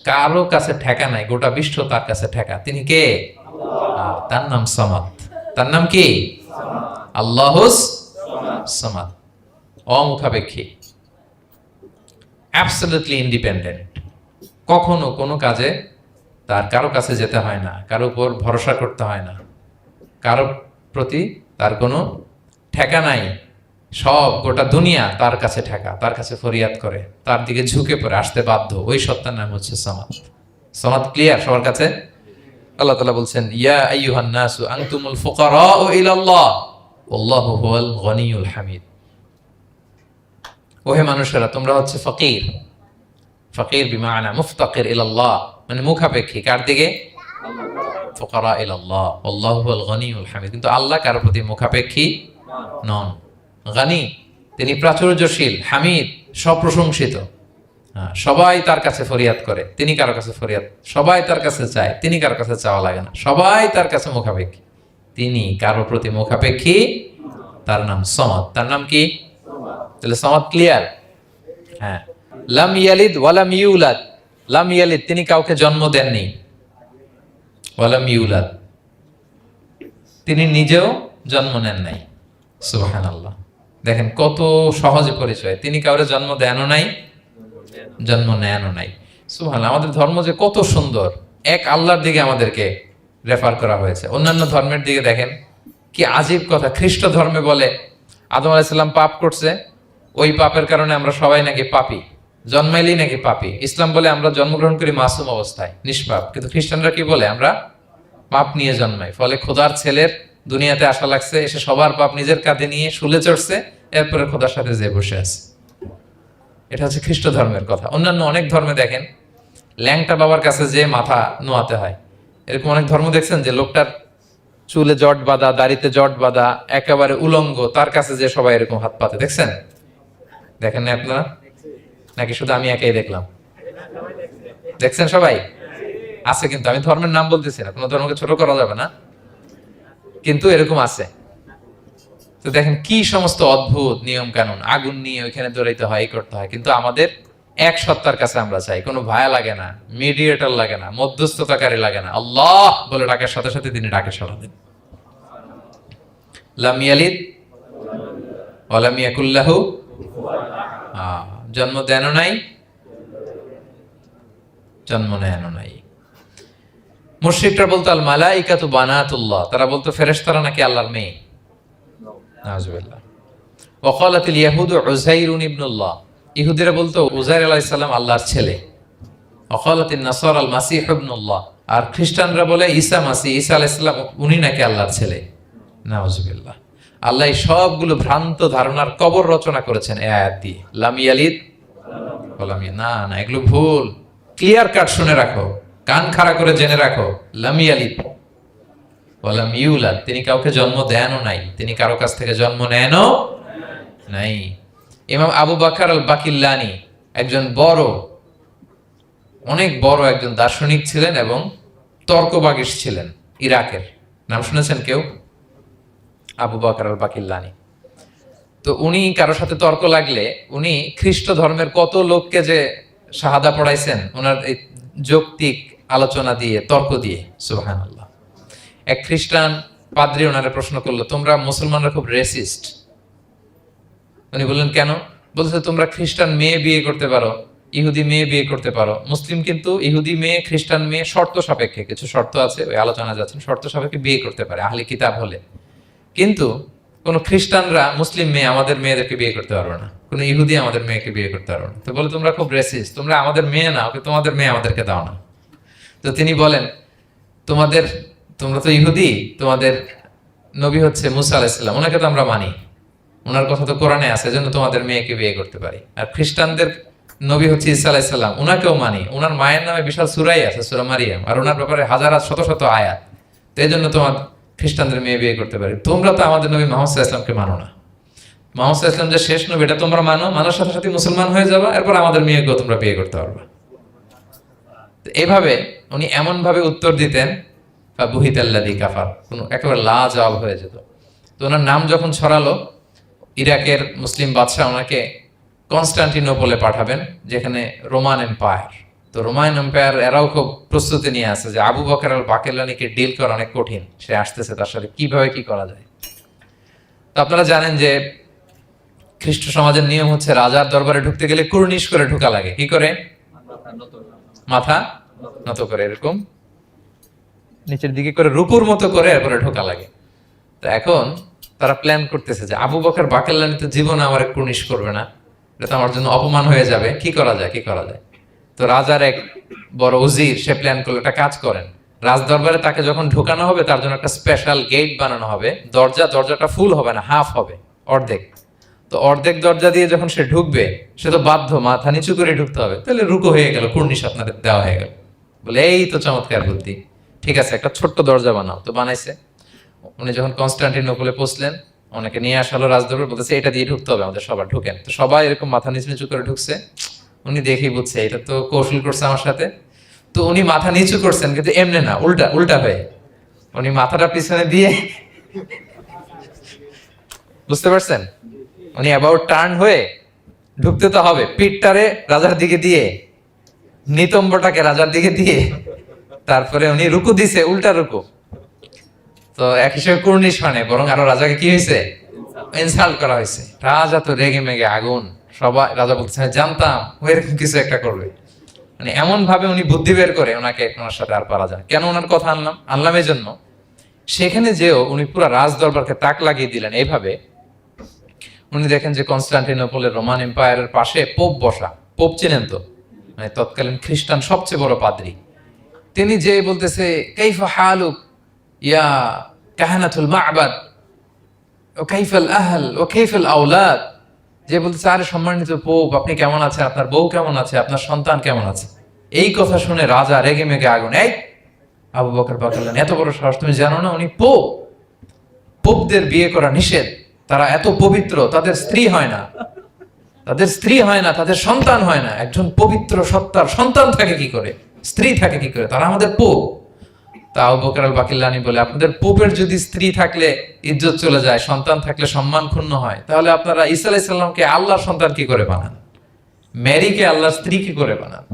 কারো কাছে ঠেকা নাই, গোটা বিশ্ব তার কাছে ঠেকা, তিনি কে? তার নাম সামাদ। তার নাম কি? আল্লাহুস সামাদ, অমুখাপেক্ষী, অ্যাবসলিউটলি ইন্ডিপেন্ডেন্ট। কখনো কোনো কাজে তার কারো কাছে যেতে হয় না, কারো উপর ভরসা করতে হয় না, কারো প্রতি তার কোনো ঠেকা নাই। সব গোটা দুনিয়া তার কাছে ঠেকা, তার কাছে ফরিয়াদ করে, তার দিকে ঝুঁকে পড়ে আসতে বাধ্য, ওই সত্তার নাম হচ্ছে সামাদ। সামাদ ক্লিয়ার সবার কাছে? আল্লাহ তাআলা বলছেন ইয়া আইয়ুহান নাসু আনতুমুল ফুকারাউ ইলাল্লাহ ওয়াল্লাহু হুয়াল গনিয়ুল হামিদ। ওহে মানুষেরা, তোমরা হচ্ছে ফকির। ফকির বিমানা মুফতাকির ইলাল্লাহ, মানে মুখাপেক্ষী কার দিকে? ফুকারা ইলাল্লাহ ওয়াল্লাহু হুয়াল গনিয়ুল হামিদ। কিন্তু আল্লাহ কারো প্রতি মুখাপেক্ষী নন। গনি, তিনি প্রাচুর্যশীল, হামিদ, সপ্রশংসিত। সবাই তার কাছে ফরিয়াদ করে, তিনি কারো কাছে ফরিয়াদ, সবাই তার কাছে চায়, তিনি কারো কাছে চাওয়া লাগে না, সবাই তার কাছে মুখাপেক্ষী, তিনি কারো প্রতি মুখাপেক্ষী। তার নাম সামাদ। তার নাম কি? তাহলে সামাদ ক্লিয়ার। হ্যাঁ, লাম ইয়ালিদ ওয়ালাম ইউলাদ। লাম ইয়ালিদ, তিনি কাউকে জন্ম দেননি। ওয়ালাম ইউলাদ, তিনি নিজেও জন্ম নেন নাই। সুবহানাল্লাহ, দেখেন কত সহজে পরিচয়, তিনি কাউরে জন্ম দেনও নাই, জন্ম নেনও নাই। সুবহানাল্লাহ, আমাদের ধর্ম যে কত সুন্দর, এক আল্লাহর দিকে আমাদেরকে রেফার করা হয়েছে। অন্যান্য ধর্মের দিকে দেখেন কি আজীব কথা। খ্রিস্ট ধর্মে বলে আদম আলাইহিস সালাম পাপ করছে, ওই পাপের কারণে আমরা সবাই নাকি পাপী, জন্মাইলেই নাকি পাপী। ইসলাম বলে আমরা জন্মগ্রহণ করি মাসুম অবস্থায়, নিষ্পাপ। কিন্তু খ্রিস্টানরা কি বলে? আমরা পাপ নিয়ে জন্মাই, ফলে খোদার ছেলের দুনিয়াতে আসা লাগছে, এসে সবার পাপ নিজের কাঁধে নিয়ে শুলে চড়ছে, এরপরে খোদার সাথে যে বসে আছে। এটা হচ্ছে খ্রিস্ট ধর্মের কথা। অন্যান্য অনেক ধর্মে দেখেন ল্যাংটা বাবার কাছে যে মাথা নোয়াতে হয়, এরকম অনেক ধর্ম দেখছেন যে লোকটার চুলে জট বাঁধা, দাড়িতে জট বাঁধা, একেবারে উলঙ্গ, তার কাছে যে সবাই এরকম হাত পাতে। দেখছেন? দেখেন না আপনারা? নাকি শুধু আমি একাই দেখলাম? দেখছেন সবাই? আছে, কিন্তু আমি ধর্মের নাম বলতেছি না, কোনো ধর্মকে ছোট করা যাবে না, কিন্তু এরকম আছে। তো দেখেন কি সমস্ত অদ্ভুত নিয়ম কানুন, আগুন নিয়ে ওইখানে দৌড়াইতে হয়, করতে হয়, কিন্তু আমাদের এক সত্তার কাছে আমরা চাই, কোনো ভায়া লাগে না, মিডিয়েটর লাগে না, মধ্যস্থতাকারী লাগে না, আল্লাহ বলে ডাকার সাথে সাথে তিনি ডাকে সাড়া দেন। লাম ইয়ালিদ ওয়া লাম ইয়াকুল লাহু, জন্ম দেনও নাই, জন্ম নেনও নাই। মুশরিকরা বলতো আল মালাইকাতু বানাতুল্লাহ, তারা বলতো ফেরেশতারা নাকি আল্লাহর মেয়ে। নাউজুবিল্লাহ। ওয়া ক্বালাতিল ইয়াহুদু উযাইরুন ইবনুল্লাহ, ইহুদিরা বলতো উযাইর আলাইহিস সালাম আল্লাহর ছেলে। ওয়া ক্বালাতিন নাসারা আল মাসীহ ইবনুল্লাহ, আর খ্রিস্টানরা বলে ঈসা মাসীহ, ঈসা আলাইহিস সালাম উনি নাকি আল্লাহর ছেলে। নাউজুবিল্লাহ। আল্লাহ সবগুলো ভ্রান্ত ধারণার কবর রচনা করেছেন এই আয়াত দিয়ে। লাম ইয়ালিদ ওয়া লাম ইউলাদ, না না, এগুলো ভুল। ক্লিয়ার কাট শুনে রাখো, কান খাড়া করে জেনে রাখো, লাম ইয়ালিদ ওয়া লাম ইউলাদ, তিনি কাউকে জন্ম দেনও নাই, তিনি কারো কাছ থেকে জন্ম নেনও নাই। ইমাম আবু বকর আল বাকিল্লানি একজন বড়, অনেক বড় একজন দার্শনিক ছিলেন এবং তর্কবাগীশ ছিলেন, ইরাকের। নাম শুনেছেন কেউ? আবু বকর আল বাকিল্লানি। তো উনি কারোর সাথে তর্ক লাগলে উনি খ্রিস্ট ধর্মের কত লোককে যে শাহাদা পড়াইছেন ওনার এই যৌক্তিক আলোচনা দিয়ে, তর্ক দিয়ে। সুবহানাল্লাহ। এক খ্রিস্টান পাদ্রী ওনারে প্রশ্ন করলো, তোমরা মুসলমানরা খুব রেসিস্ট। উনি বললেন কেন? বলছে তোমরা খ্রিস্টান মেয়ে বিয়ে করতে পারো, ইহুদি মেয়ে বিয়ে করতে পারো, মুসলিম কিন্তু ইহুদি মেয়ে খ্রিস্টান মেয়ে শর্ত সাপেক্ষে, কিছু শর্ত আছে ওই আলোচনা যাচ্ছেন, শর্ত সাপেক্ষে বিয়ে করতে পারে আহলে কিতাব হলে, কিন্তু কোন খ্রিস্টানরা মুসলিম মেয়ে আমাদের মেয়েদেরকে বিয়ে করতে পারবে না, কোন ইহুদি আমাদের মেয়েকে বিয়ে করতে পারবে না। তো বলে তোমরা খুব রেসিস্ট, তোমরা আমাদের মেয়ে না, ওকে তোমাদের মেয়ে আমাদেরকে দাও না। তো তিনি বলেন তোমরা তো ইহুদি, তোমাদের নবী হচ্ছে মুসা আলাইহিস সালাম, ওনাকে তো আমরা মানি, ওনার কথা তো কোরআনে আছে, এজন্য তোমাদের মেয়েকে বিয়ে করতে পারি। আর খ্রিস্টানদের নবী হচ্ছে ঈসা আলাইহিস সালাম, ওনাকেও মানি, ওনার মায়ের নামে বিশাল সূরাই আছে, সূরা মারিয়াম, আর ওনার ব্যাপারে হাজার শত শত আয়াত, তো এই জন্য তোমার খ্রিস্টানদের মেয়ে বিয়ে করতে পারি। তোমরা তো আমাদের নবী মুহাম্মদ সাল্লাল্লাহু আলাইহি ওয়াসাল্লামকে মানো না, মুহাম্মদ সাল্লাল্লাহু আলাইহি ওয়াসাল্লাম যে শেষ নবী এটা তোমরা মানো, মানার সাথে সাথে মুসলমান হয়ে যাবা, এরপর আমাদের মেয়েকেও তোমরা বিয়ে করতে পারবা। এইভাবে উনি এমন ভাবে উত্তর দিতেন, বুহিতাল্লাযী কাফার, কোনো একেবারে লাজবাব হয়ে যেত। তো ওনার নাম যখন ছড়ালো, ইরাকের মুসলিম বাদশাহ ওনাকে কনস্টান্টিনোপলে পাঠাবেন, যেখানে রোমান এম্পায়ার। তো রোমান এম্পায়ার এরাও খুব প্রস্তুতি নিয়ে আছে যে আবু বকর আল বাকিল্লানিকে ডিল করা অনেক কঠিন, সে আসতেছে, তার সাথে কিভাবে কি করা যায়। তো আপনারা জানেন যে খ্রিস্ট সমাজের নিয়ম হচ্ছে রাজার দরবারে ঢুকতে গেলে কুর্নিশ করে ঢোকা লাগে। কি করে? মাথা নত করে, এরকম নিচের দিকে করে রূপুর মতো করে এরপরে ঢোকা লাগে। তো এখন তারা প্ল্যান করতেছে যে আবু বকর বাকিল্লানি তো জীবনে আমার কুর্নিশ করবে না, এটা তো আমার জন্য অপমান হয়ে যাবে, কি করা যায়। তো রাজার এক বড় উজির সে প্ল্যান করলো, একটা কাজ করেন, রাজ দরবারে তাকে যখন ঢোকানো হবে তার জন্য একটা স্পেশাল গেট বানানো হবে, দরজাটা ফুল হবে না, হাফ হবে, অর্ধেক। তো অর্ধেক দরজা দিয়ে যখন সে ঢুকবে, সে তো বাধ্য মাথা নিচু করে ঢুকতে হবে, তাহলে রুকু হয়ে গেল, কুর্নিশ আপনাদের দেওয়া হয়ে গেল। বলে এই তো চমৎকার বুদ্ধি, ঠিক আছে একটা ছোট্ট দরজা বানাও। তো বানাইছে। উনি যখন কনস্টান্টিনোপলে পৌঁছলেন, ওনাকে নিয়ে আসালো রাজদরবার, বলতেছে এটা দিয়ে ঢুকতে হবে আমাদের, সবার ঢুকেন। তো সবাই এরকম মাথা নিচু করে ঢুকছে। উনি দেখেই বুঝছে এটা তো কৌশল করছে আমার সাথে। তো উনি মাথা নিচু করছেন, কিন্তু এমনি না, উল্টা হয়ে উনি মাথাটা পিছনে দিয়ে, বুঝতে পারছেন, উনি অ্যাবাউট টার্ন হয়ে ঢুকতে তো হবে, পিঠটারে রাজার দিকে দিয়ে, নিতম্বটাকে রাজার দিকে দিয়ে, তারপরে উনি রুকু দিছে, উল্টা রুকু। তো এক হিসেবে কুর্নিশ মানে, বরং আরো রাজাকে কি হয়েছে, ইনসাল্ট করা হয়েছে। রাজা তো রেগে মেগে আগুন, সবাই রাজা বলতেছে জানতাম ও এরকম কিছু একটা করবে। মানে এমন ভাবে উনি বুদ্ধি বের করে ওনার সাথে আর পারা যায়। কেন ওনার কথা আনলাম এই জন্য, সেখানে যেও উনি পুরো রাজ দরবারকে তাক লাগিয়ে দিলেন এইভাবে। উনি দেখেন যে কনস্টান্টিনোপলের রোমান এম্পায়ারের পাশে পোপ বসা, পোপ চেনেন তো, মানে তৎকালীন খ্রিস্টান সবচেয়ে বড় পাদ্রী। তিনি যে বলতেছে কাইফা হালুক ইয়া কাহানাতুল মা'বাদ ও কাইফাল আহল ও কাইফাল আওলাদ, যে বলতেছে আরে সম্মানিত পোপ আপনি কেমন আছেন, আপনার বউ কেমন আছে, আপনার সন্তান কেমন আছে। এই কথা শুনে রাজা রেগে মেগে আগুন, এই আবু বকর বাকিল্লানি এত বড় সাহস, তুমি জানো না উনি পোপ, পোপদের বিয়ে করা নিষেধ, তারা এত পবিত্র, তাদের স্ত্রী হয় না, তাদের সন্তান হয় না, একজন পবিত্র সত্তার সন্তান থাকে কি করে। স্ত্রী থাকে কি করে? তারা আমাদের পোপ। তা আবু বকর আল বাকিল্লানি বলে, আপনাদের পোপের যদি স্ত্রী থাকলে ইজ্জত চলে যায়, সন্তান থাকলে সম্মান ক্ষুণ্ণ হয়, তাহলে আপনারা ঈসা আলাইহিস সালামকে আল্লাহর সন্তান কি করে বানান? মেরিকে আল্লাহর স্ত্রী কি করে বানান?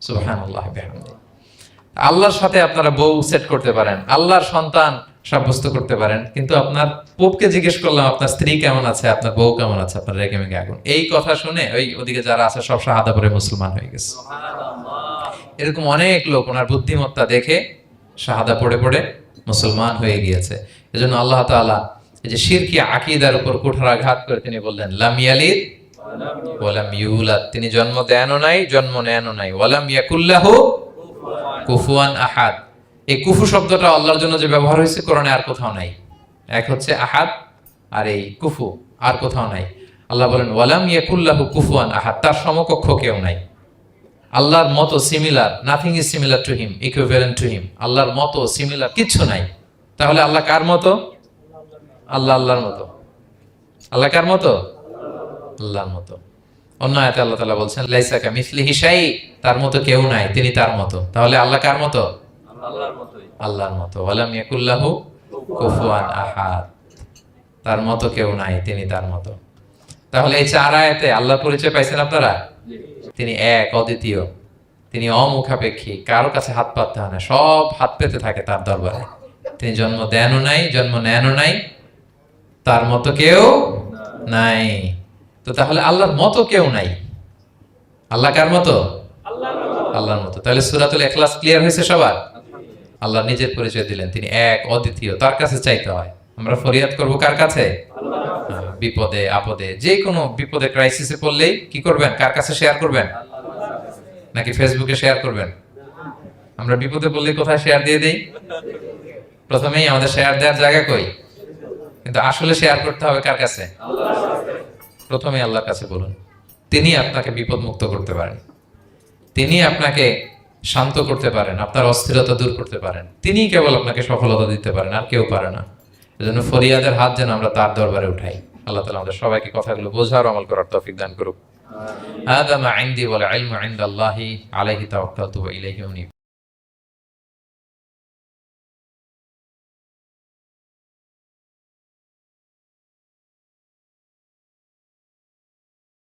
সুবহানাল্লাহ বিহামদিহি। আল্লাহর সাথে আপনারা বউ সেট করতে পারেন, আল্লাহর সন্তান সাব্যস্ত করতে পারেন, কিন্তু আপনার পোপকে জিজ্ঞেস করলাম আপনার স্ত্রী কেমন আছে, আপনার বউ কেমন আছে, আপনার রেগে মেগে আগুন। এই কথা শুনে ওই ওদিকে যারা আছে সব শাহাদা পড়ে মুসলমান হয়ে গেছে। এরকম অনেক লোক ওনার বুদ্ধিমত্তা দেখে শাহাদা পড়ে পড়ে মুসলমান হয়ে গিয়েছে। এজন্য আল্লাহ তাআলা এই যে শিরকি আকীদার উপর কুঠারাঘাত করে তিনি বললেন, লাম ইয়ালিদ ওয়া লাম ইউলাদ, তিনি জন্ম দেনও নাই, জন্ম নেনও নাই, ওয়া লাম ইয়াকুল্লাহু কুফুয়ান আহাদ। এই কুফু শব্দটা আল্লাহর জন্য যে ব্যবহার হয়েছে কোরআনে আর কোথাও নাই। এক হচ্ছে আহাদ, আর এই কুফু আর কোথাও নাই। আল্লাহ বলেন ওয়ালাম ইয়াকুল্লাহু কুফুয়ান আহাদ, তার সমকক্ষ কেউ নাই। আল্লাহর মতো similar, nothing is similar to him, equivalent to him. আল্লাহর মতো সিমিলার কিছু নাই। তাহলে আল্লাহ কার মতো? আল্লাহ আল্লাহর মতো। আল্লাহ কার মতো? আল্লাহর মতো। অন্য আয়াতে আল্লাহ তাআলা বলছেন লাইসা কামিসলিহি শাই, তার মতো কেউ নাই, তিনি তার মতো। তাহলে আল্লাহ কার মতো? আল্লাহর মতোই। আল্লাহর মতো। ওয়ালাম ইয়াকুল্লাহু কুফুয়ান আহাদ, তার মতো কেউ নাই, তিনি তার মতো। তাহলে এই চার আয়াতে আল্লাহর পরিচয় পাইছেন আপনারা? তিনি এক, অদ্বিতীয়, তিনি অমুখাপেক্ষী, কারো কাছে হাত পাততে হয় না, সব হাত পেতে থাকে তার দরবারে। তিনি জন্ম দেনও নাই, জন্ম নেনও নাই, তার মতো কেউ নাই। তো তাহলে আল্লাহর মতো কেউ নাই। আল্লাহ কার মতো? আল্লাহর মতো। তাহলে সূরাতুল ইখলাস ক্লিয়ার হয়েছে সবার? আল্লাহ নিজের পরিচয় দিলেন, তিনি এক, অদ্বিতীয়, তার কাছে চাইতে হয়। আমরা ফরিয়াদ করব কার কাছে? বিপদে আপদে, যে কোনো বিপদে ক্রাইসিসে পড়লেই কি করবেন? কার কাছে শেয়ার করবেন? নাকি ফেসবুকে শেয়ার করবেন? আমরা বিপদে পড়লে কোথায় শেয়ার দিয়ে দেই? প্রথমেই আমাদের শেয়ার দেওয়ার জায়গা কই? কিন্তু আসলে শেয়ার করতে হবে কার কাছে? প্রথমে আল্লাহর কাছে বলুন। তিনি আপনাকে বিপদ মুক্ত করতে পারেন, তিনি আপনাকে শান্ত করতে পারেন, আপনার অস্থিরতা দূর করতে পারেন, তিনি কেবল আপনাকে সফলতা দিতে পারেন, আর কেউ পারে না। এজন্য ফরিয়াদের হাত যেন আমরা তার দরবারে উঠাই। আল্লাহ তাআলা আমাদের সবাইকে কথাগুলো বোঝার, আমল করার তৌফিক দান করুক। হাদা মা ইনদি ওয়াল ইলমু ইনদাল্লাহি আলাইহি তাওয়াক্কালতু ওয়া ইলাইহি উনীব।